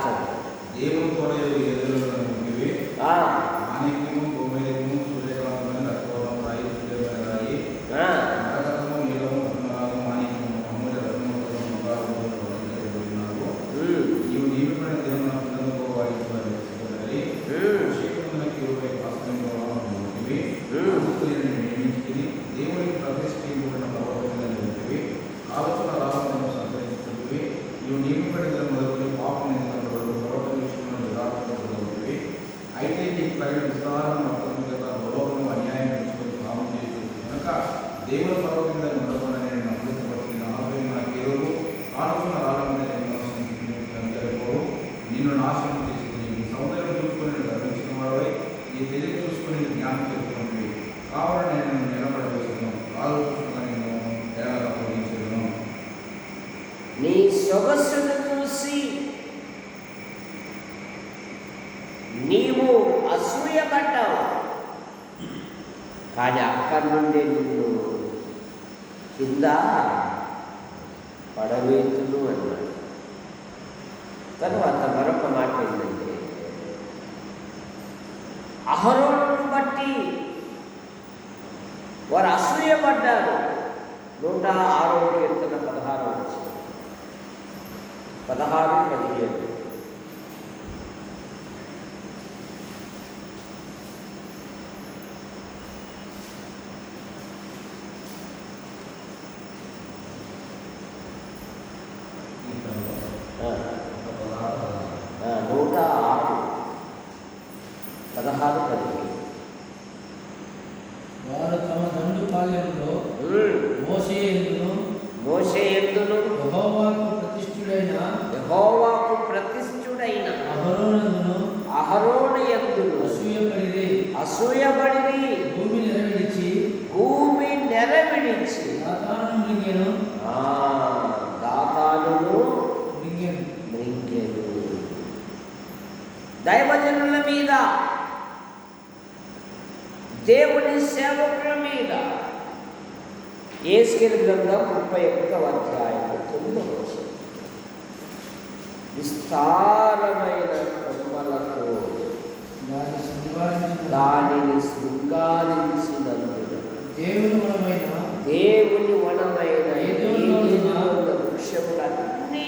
చదువు. నియమించుకుని దేవునికి ప్రతిష్ఠించబడిన ప్రవర్తనవి ఆలోచన రావాలను సంతరించుకుంటువి నీవు నియమింపడిన మొదలుకొని పాపం నిందినప్పుడు ప్రవర్తన విషయంలో నిరాకరించబడుతుంది. అయితే నీకు కలిగిన విస్తారం మొత్తం చేత లోకము అన్యాయం ఎంచుకొని పాపం చేస్తుంది కనుక దేవుని పర్వతం మొదలుకొని నేను నమ్మకపడుతున్న ఆలోచన కేవలం ఆలోచన రావాలని నిన్ను నాశనం చేసుకుని నీ సౌందర్యం చూసుకొని గర్వించిన వాడవై నీ తెలివి చూసుకొని జ్ఞానం తెలుసుకున్నవి కావాలని నేను నిలబడవేస్తున్నాను ఆలోచించుకుని నేను అప్పగించను. నీ సొగసును చూసి నీవు అసూయపడ్డావు, కానీ అక్కడి నుండి నిన్ను కింద పడవేతును అన్నాడు. తర్వాత మరొక మాట ఏంటంటే, అహరోనును బట్టి వారు అసూయపడ్డారు. 106వ కీర్తన 16వ వచనం 16-17. వారు తమ దండు పాలెంలో మోషే యందును యెహోవాకు ప్రతిష్ఠుడైన అహరోను యందును అసూయపడిరి. భూమి నెరవిడిచి దాతానును మృంగెను. దైవజనుల మీద, దేవుని సేవకుల మీద యేసయ్య గ్రంథం 31వ అధ్యాయం 9వ వచనం. విస్తారమైన కొమ్మలతో దానిని శృంగారించినందున దేవుని వనమైన వృక్షములన్నీ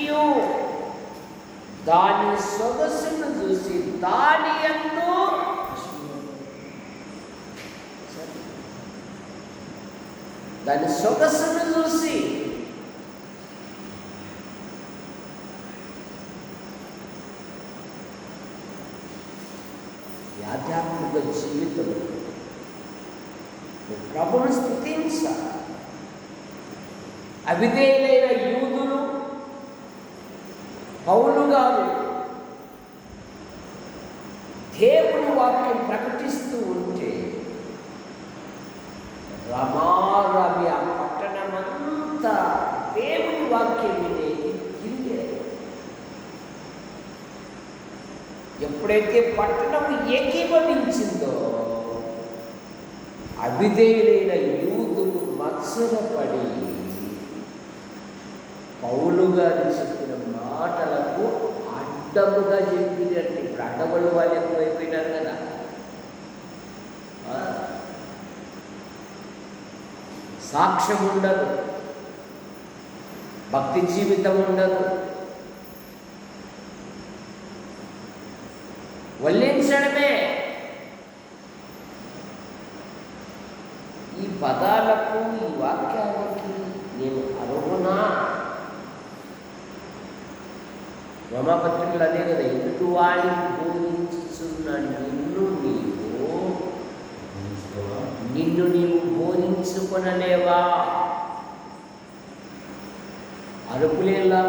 దాని సొగసును చూసి దాని యందు దాని సొగసును చూసి ఆధ్యాత్మిక జీవితం ప్రభువును స్తుతించాలి. అవిధేయులైన యూదులు పౌలు గారు దేవుని వాక్యం ప్రకటిస్తూ ఉంటే రమారవి ఆ పట్టణమంతా దేవుని వాక్యం వినేది తిరిగారు. ఎప్పుడైతే పట్టణం ఏకీభవించిందో అవిధేయులైన యూదులు మత్సరపడి పౌలు గారు చెప్పిన మాటలకు అడ్డముగా చెప్పినట్టు. ఇప్పుడు అడ్డములు వాళ్ళు ఎక్కువైపోయినారు కదా. సాక్ష్యం ఉండదు, భక్తి జీవితం ఉండదు, వల్లించడమే. ఈ పదాలకు, ఈ వాక్యాలకి నేను అర్హునా? రోమాపత్రికలు అదే కదా, ఎదుటి వాడిని బోధించుచున్న నిన్ను నీవు బోధించుకొనలేవా? అరుపులేలా?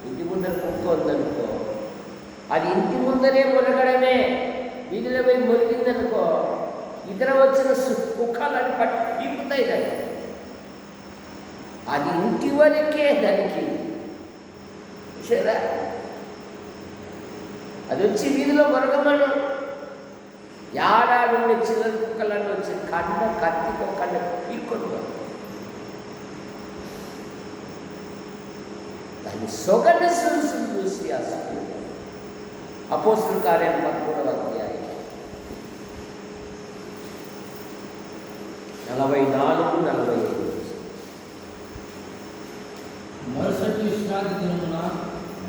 ఇంటి ముందర కుక్క ఉందనుకో, అది ఇంటి ముందరే మునగడమే. వీధిలో పోయి మునిగిందనుకో, ఇతర వచ్చిన కుక్కలని పట్టి పీకుతాయి దాన్ని. అది ఇంటి వరకే దానికి సరే. అది వచ్చి వీధిలో మునగమను, ఏడాది చిల్లర కుక్కలను వచ్చి కత్తితో కన్న పీక్కొని దాన్ని సొగని చూసి అసలు అపోస్తుల కార్యం 13వ అధ్యాయం 44-45.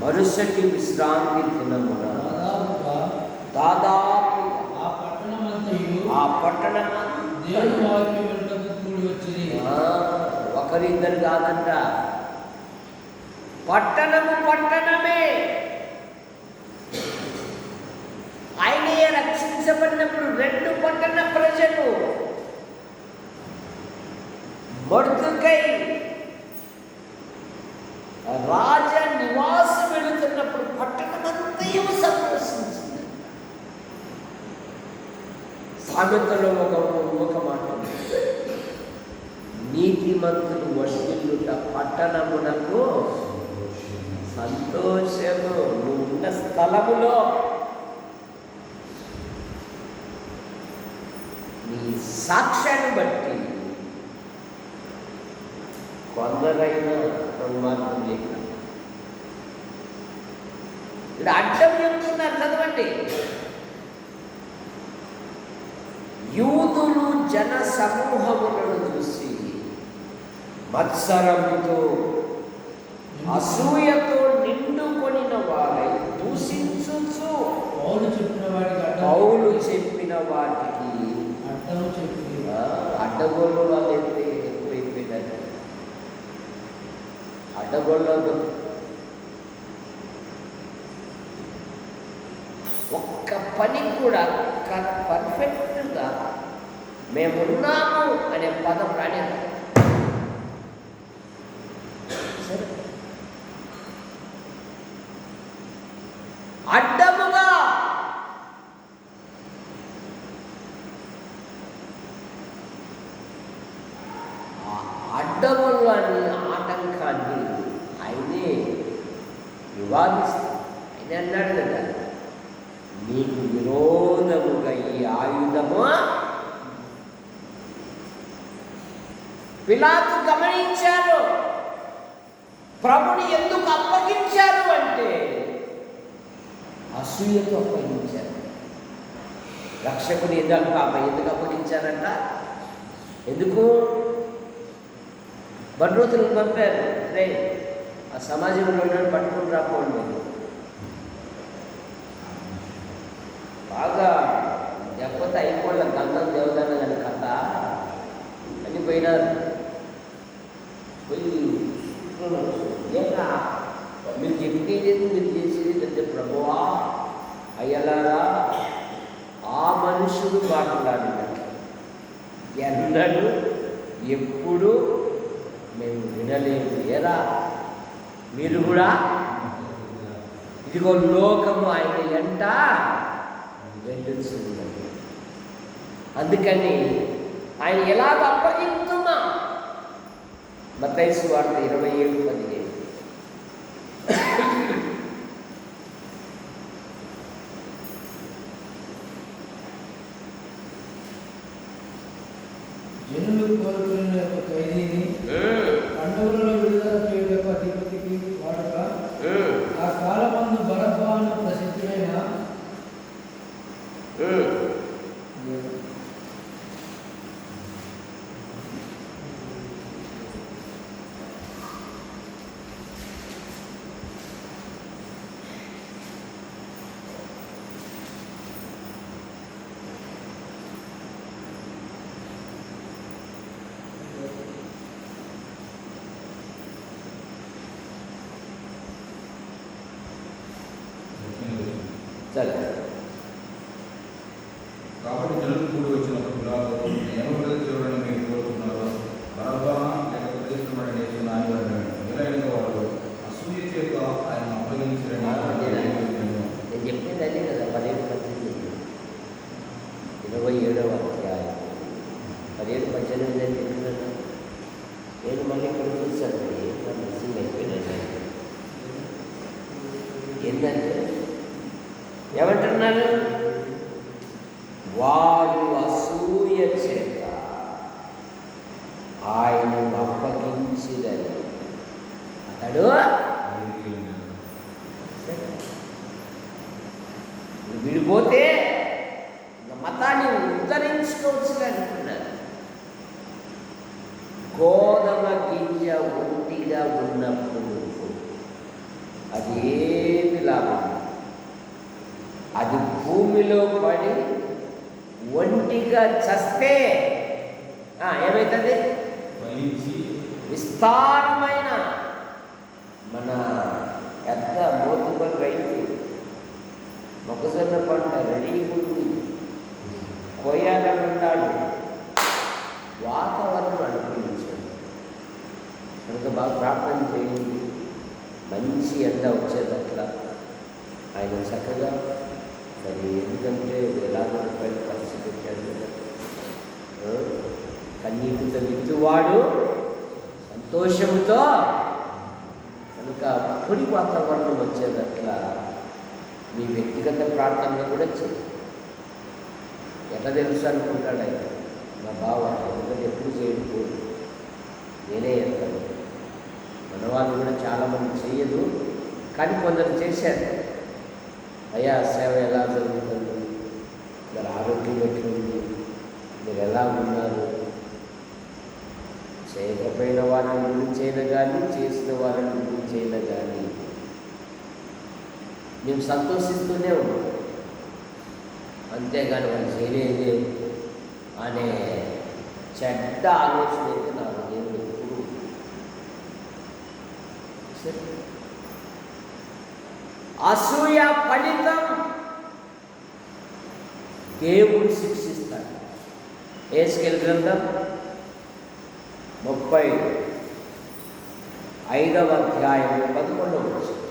మరుసటి విశ్రాంతి దినమున దాదాపు ఆ పట్టణం దేవుని వాక్యం వినుటకు కూడి వచ్చింది. ఒకరిద్దరు కాదంట, పట్టణమే. ఆయనే రక్షించబడినప్పుడు 2 పట్టణ ప్రజలు మొర్దెకై రాజ నివాసం వెళుతున్నప్పుడు పట్టణమంతయు సంతోషించింది. సామెతలో ఒక మాట, నీతిమంతులు వర్ధిల్లుట పట్టణమునకు సంతోషము. నువ్వు ఉన్న స్థలములో నీ సాక్ష్యాన్ని బట్టి కొందరైనా ప్రమాదం లేక ఇక్కడ అడ్డం చెప్తున్నారు, చదవండి. యూదులు జన సమూహములను చూసి మత్సరముతో అసూయతో నిండుకొనిన వారై దూషించుచు పౌలు చెప్పిన వాటికి అడ్డగోళ్ళు వాళ్ళైతే ఎక్కువైపోయిందండి. అడ్డగోళ్ళ ఒక్క పని కూడా పర్ఫెక్ట్గా మేమున్నాము అనే పదం రాలేదు. అడ్డముగా అడ్డములని ఆటంకాన్ని ఆయనే వివాదిస్తాడు. ఆయన అన్నాడు కదా, నీకు విరోధముగా ఈ ఆయుధము. పిలాతు గమనించారు, ప్రభుని ఎందుకు అప్పగించారు అంటే అసూయతో అప్పగించారు. రక్షకుని ఎందుకు అప్పగించారంట? ఎందుకు? బడ్రోతులు పంపారు, రే ఆ సమాజంలో పట్టుకుని రాకపోండి, బాగా లేకపోతే అయిపోయిన గంధం దేవదాన కానీ కథ అని పోయినారు. పోయి ఏనా మీరు చెప్పేది మీరు చేసేది అంటే, ప్రభువా అయ్యలారా ఆ మనుషుడు మాట్లాడినట్టు ఎన్నడూ ఎప్పుడు మేము వినలేము. ఏరా మీరు కూడా ఇదిగో లోకము ఆయన ఎంట వెళ్ళుతుంది. అందుకని ఆయన ఎలాగ అప్పగించున్నా మత్తయి సువార్త 27:15 జనులు కోరుకున్న ఖైదీని పండుగలలో విడుదల చేయుటకు అధిపతికి వాడుక ఆ కాలమందు బరబ్బను ప్రసిద్ధమైన సరే. కాబట్టి జనులు కూడి వచ్చినప్పుడు పిలాతు, ఎవరు విడుదల చేయాలని మీరు కోరుతున్నారు, బరబ్బనా లేక ప్రతిష్టమైన యేసునా అని అడిగాడు. వీలైన వాడు అసూయ చేత ఆయన అప్పగించారని నేను చెప్పింది అదే కదా, 27వ అధ్యాయం 17-18 అని చెప్తున్నాను. నేను మళ్ళీ ఇక్కడ చూసాను, మిస్సింగ్ అయిపోయినాను. ఏంటంటే ఏమంటున్నారు? వారు అసూయ చేత ఆయనను అప్పగించిదని అతడు విడిపోతే మతాన్ని ఉద్ధరించుకోవచ్చు అనుకున్నారు. గోధుమ గింజ ఒంటిగా ఉన్నప్పుడు అది ఏమి లాభం? అది భూమిలో పడి ఒంటిగా చస్తే ఏమవుతుంది? ఫలించి విస్తారమైన మన పెద్ద మోతుబరి రైతు మొక్కజొన్న పంట రెడీ ఉంది, కోయాలని ఉన్నాడు, వాతావరణం అనుకూలించాడు కనుక బాగా ప్రార్థన చేయండి. మంచి ఎండ వచ్చేటట్లా ఆయన చక్కగా మరి ఎందుకంటే వేలాది రూపాయలు ఖర్చు పెట్టాడు కదా. కన్నీటితో విత్తువాడు సంతోషంతో కనుక పొడి వాతావరణం వచ్చేటట్లా మీ వ్యక్తిగత ప్రార్థనలు కూడా చేయండి. ఎట్లా తెలుసు అనుకుంటాడు ఆయన, నా బావ ఎందుకంటే ఎప్పుడు చేయకపోదు, నేనే చెప్తాను. మన వాళ్ళు కూడా చాలామంది చేయదు, కానీ కొందరు చేశారు. అయ్యా సేవ ఎలా జరుగుతుంది, మరి ఆరోగ్యం ఎట్లుంది, మీరు ఎలా ఉన్నారు, చేయకపోయిన వాళ్ళని గురించి అయినా కానీ చేసిన వాళ్ళని గురించి అయినా కానీ మేము సంతోషిస్తూనే ఉన్నాం. అంతేగాని వాళ్ళు చేయలేదు అనే చెడ్డ ఆలోచన అయితే నాకు దేవుడు ఎప్పుడు అసూయ ఫలితం దేవుడు శిక్షిస్తాడు. యేసయ్య గ్రంథం 35వ అధ్యాయం 11వ వచనం.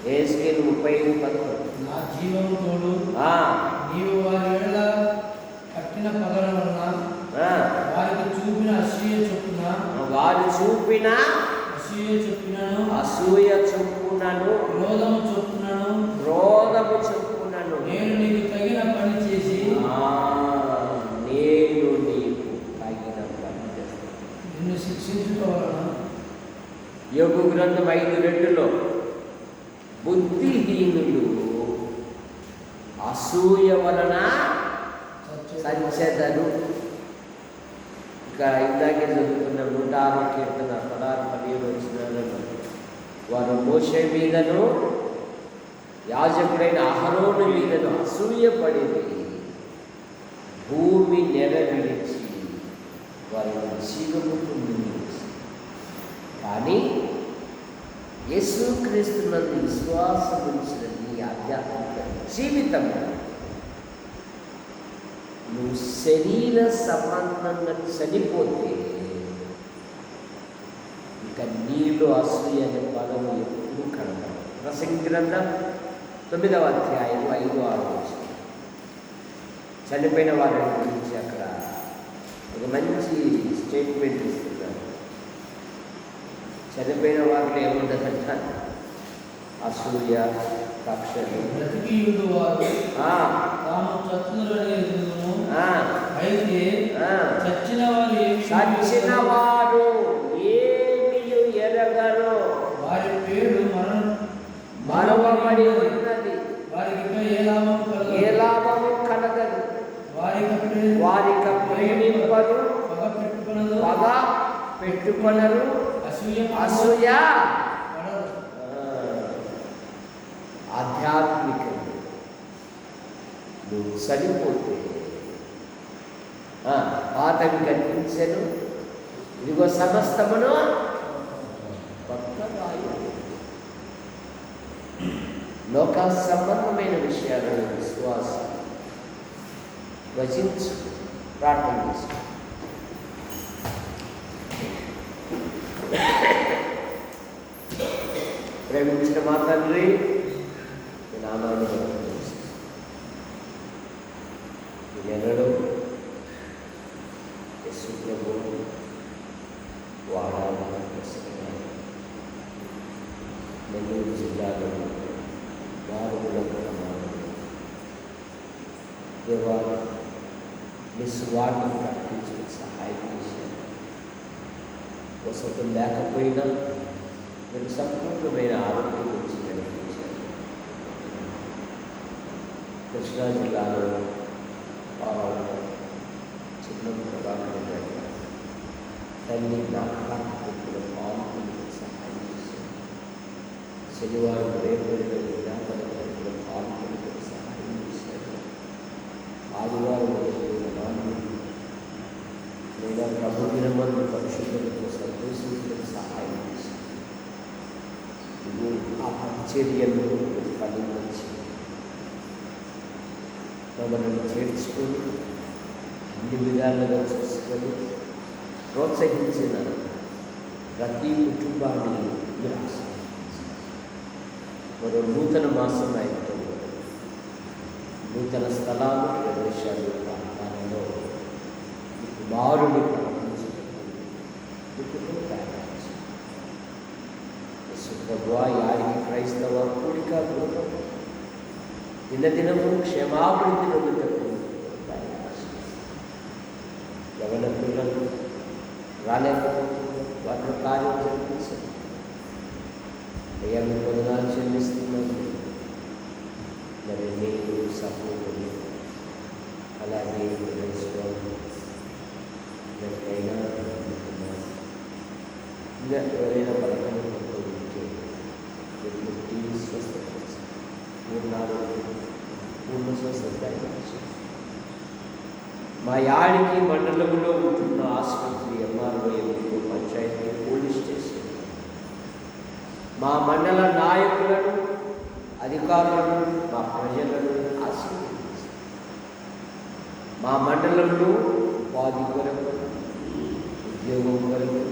యేసయ్య 35:11. నా జీవము తోడు నీవు వారి ఏళ్ళ కట్టిన పగల వలన వారికి చూపిన అసూయ చొప్పునను అసూయ చొప్పునను క్రోధము చొప్పునను నేను నీకు తగిన పని చేసి నిన్ను శిక్షించుట వలన. యోబు గ్రంథం 5:2లో బుద్ధిహీనులు అసూయ వలన చచ్చెదరు. ఇంకా ఇందాకే చదువుతున్న 106వ కీర్తన 16-17 వచ్చినాలను వారు మోషే మీదను యాజకుడైన అహరోను మీదను అసూయపడింది, భూమి నెల విడిచి వారిని జీవముకు నిలిచి. కానీ యేసుక్రీస్తునందు విశ్వాసం ఉంచిన నీ ఆధ్యాత్మిక జీవితం నువ్వు శరీర సంబంధంగా చనిపోతే ఇక నీలో అసూయ అనే పదము ఎప్పుడు కనబడదు. ప్రసంగి గ్రంథం 9వ అధ్యాయం 5-6 వచనం. చనిపోయిన వారిని గురించి అక్కడ ఒక మంచి స్టేట్మెంట్ ఇస్తున్నారు. చనిపోయిన వారిలో ఏముండదంట? అసూయ, కక్షలు. బ్రతికియుండు వారు తాము చచ్చుదురని ఎరుగుదుము. అయితే చచ్చిన వారు ఏమీ ఎరగరు. వారి పేరు మరవబడి ఉన్నది. వారికి ఏ లాభము కలగదు. వారిక ప్రేమింపరు, పగ పెట్టుకొనరు, అసూయ. ఆధ్యాత్మికంగా నువ్వు చనిపోతే పాతవి కనిపించను, ఇదిగో సమస్తమును కొత్త రాయు. లోక సంబంధమైన విషయాలను విశ్వాసం వచించు. ప్రార్థన చేసు. ప్రేమించిన మా తండ్రి, నామాన్ని ఈ నెలలో యేసు ప్రభువు వాడాలని నెల్లూరు జిల్లాలో దేవా నిస్వార్థం ప్రకటించిన సహాయం చేశారు. వసతులు లేకపోయినా మీరు సంపూర్ణమైన ఆరోగ్యం గురించి నడిపించారు. కృష్ణా జిల్లాలో చిన్న ప్రభావం తల్లి నాటకాల పాల్గొని సహాయం చేశారు. శనివారం రేపటిలో జ్ఞాపన పాల్గొని సహాయం చేశారు. ఆదివారం లేదా ప్రభు దినమందు పరిశుద్ధులతో సంతోషించడానికి సహాయం చేశారు. ఇది ఆ పరిచర్యను ఫలించి మమ్మల్ని చేర్చుకొని అన్ని విధాలుగా చూసుకొని ప్రోత్సహించిన ప్రతి కుటుంబాన్ని మీరు ఆశీర్వదించండి. మరో నూతన మాసం అయితే నూతన స్థలాలు ప్రదేశాలు ప్రాంతాలలో కుమారుని ప్రభువా యారికి క్రైస్తవ కూడిక గృహం దినదినము క్షేమాభివృద్ధి నొందుటకు యవన పిల్లలు రాలేకపోతున్నారు, వాటిని కార్యం జరిపించండి. అయ్యా మీ పొందనాలు చెల్లిస్తున్నాను. మరి నేను సపోర్టుని అలాగే ఎవరైనా ఇంకా ఎవరైనా బలమైన ఉంటే ముట్టి స్వస్థపరచు, పూర్ణ స్వస్థత. మా యాడికి మండలంలో ఉంటున్న ఆసుపత్రి, ఎంఆర్ఓ, పంచాయతీ, పోలీస్ స్టేషన్, మా మండల నాయకులను, అధికారులను, మా ప్రజలను ఆశీర్వదించు. మా మండలంలో ఉపాధి కొరకు, ఉద్యోగం కొరకు,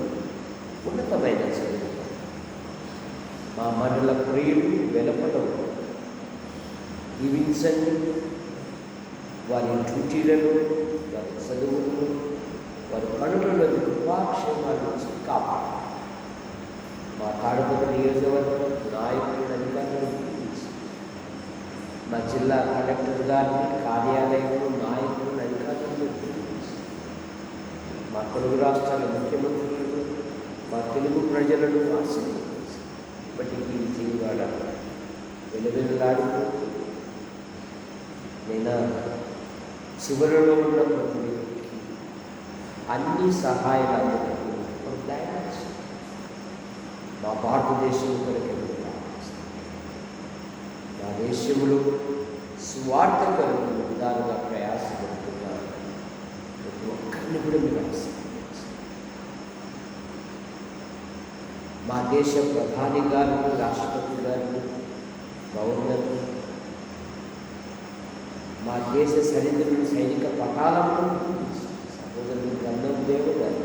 ఉన్నతమైన చదువు, మా మండల ప్రియులు వెలపడం దీవించండి. వారి డ్యూటీలను, వారి చదువులను, వారి పనులలో కృపాక్షేమాలు కాపాడు. మా తాడపత్రి నియోజకవర్గం నాయకులు, అధికారులను దీవించి మా జిల్లా కలెక్టర్ గారిని, కార్యాలయంలో నాయకులు, అధికారులను దీవించి మా తెలుగు రాష్ట్రాల ముఖ్యమంత్రులను, మా తెలుగు ప్రజలను ఆశీర్వదించి ఇప్పటికీ విజయవాడ వెలువెల్లాడుతూ నేను చివరిలో ఉన్న ప్రతి వ్యక్తికి అన్ని సహాయాలు మా భారతదేశం కొరకు మా దేశంలో స్వార్థ కొరకు విధాలుగా ప్రయాసపడుతున్నారు. ప్రతి ఒక్కరిని కూడా మీరు ఆశీర్వదించండి. మా దేశ ప్రధాని గారిని, రాష్ట్రపతి గారిని, గవర్నర్, మా దేశ సైనికులను, సైనిక పటాలను, సహోదరులు గంధం దేవు గారు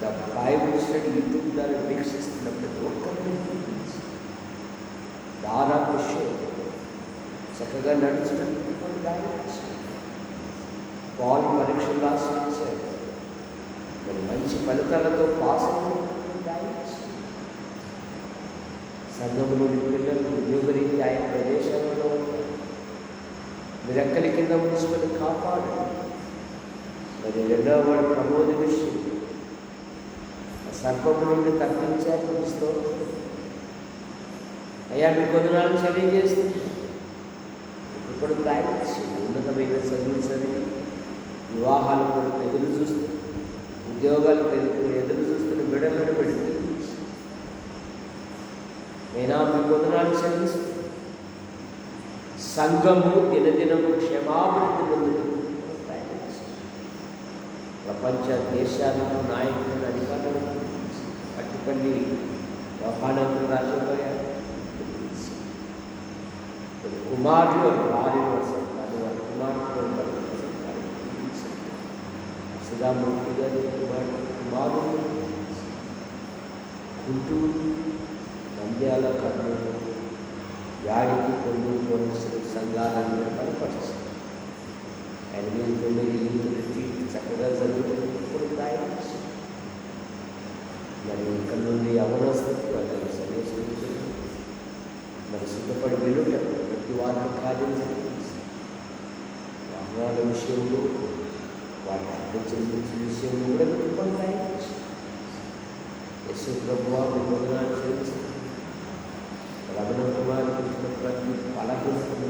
ద బైబిల్ స్టడీ యూట్యూబ్ ద్వారా వీక్షిస్తున్న ప్రతి ఒక్కరిని దాదాపు చక్కగా నడుచుకుంటూ పాలు పరీక్షలు రాసించారు. మరి మంచి ఫలితాలతో పాస్ అయిన సంఘంలోని పిల్లలు ఉద్యోగరీతి ఆయన ప్రదేశాలలో మీరు ఎక్కడి కింద ఉంచుకొని కాపాడు. మరి రెండవ వాడు ప్రమోద విషయం సర్పం నుండి తప్పించారు. అయ్యా మీ కొందనాలు తెలియజేస్తుంది. ఇప్పుడు ప్రాక్టీస్ ఉన్నతమైన చదువులు చదివి వివాహాలు కూడా ఎదురు చూస్తూ, ఉద్యోగాలు ఎదురు చూస్తున్న బిడ్డలను పెడుతుంది. అయినా మీ కొందనాలు చెల్లిస్తూ సంఘము దినదినము క్షేమాభివృద్ధి పొందుతుంది. ప్రపంచ దేశాలను, నాయకులను, అధికారులను పట్టుపల్లి వ్యవహారం రాజుపోయారు. కుమారులు వారి సంతానం, వారి కుమారులు సుధామూర్తి గారి కుమారులు గుంటూరు, నంద్యాల, కర్నూలు, యాడికి, కొల్లూరు పోలీసులు సంఘాలను బలపరుస్తారు. ఆయన మీద 9 యూతులకి చక్కగా జరుగుతుంది. మరి ఇక్కడ నుండి అవనస్తులు వాళ్ళని సమేసించి మరి సిద్ధపడి వెళ్ళుట ప్రతి వారిని కార్యం జరిగించి వాహనాల విషయంలో, వాటి అర్థం చెల్లించిన విషయంలో కూడా పెట్టుకుంటాయి. యశు ప్రభువా విమోదనాలు చేస్తుంది. రమణ కుమార్ ప్రతి బలహీనతను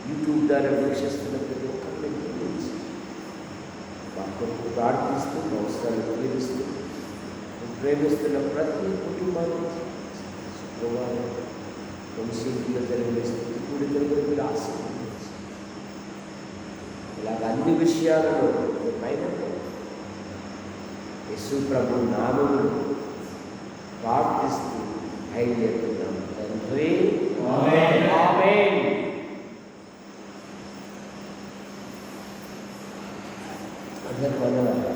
యూట్యూబ్ ద్వారా వీక్షిస్తున్న ప్రతి ఒక్కరిని గురించి మా కొరకు ప్రార్థిస్తూ, నమస్కారం తీరుస్తూ ప్రేమిస్తున్న ప్రతి కుటుంబాన్ని శుక్రవారం వంశీయుల జరిగే స్థితి కూడి మీరు ఆశీర్వదించి ఇలాగ అన్ని విషయాలలో మైనప్పుడు యేసు ప్రభు నామములు ప్రార్థిస్తూ బయలుదేరుతున్నాం తండ్రి. ఆమేన్. అందరూ వందనాలు.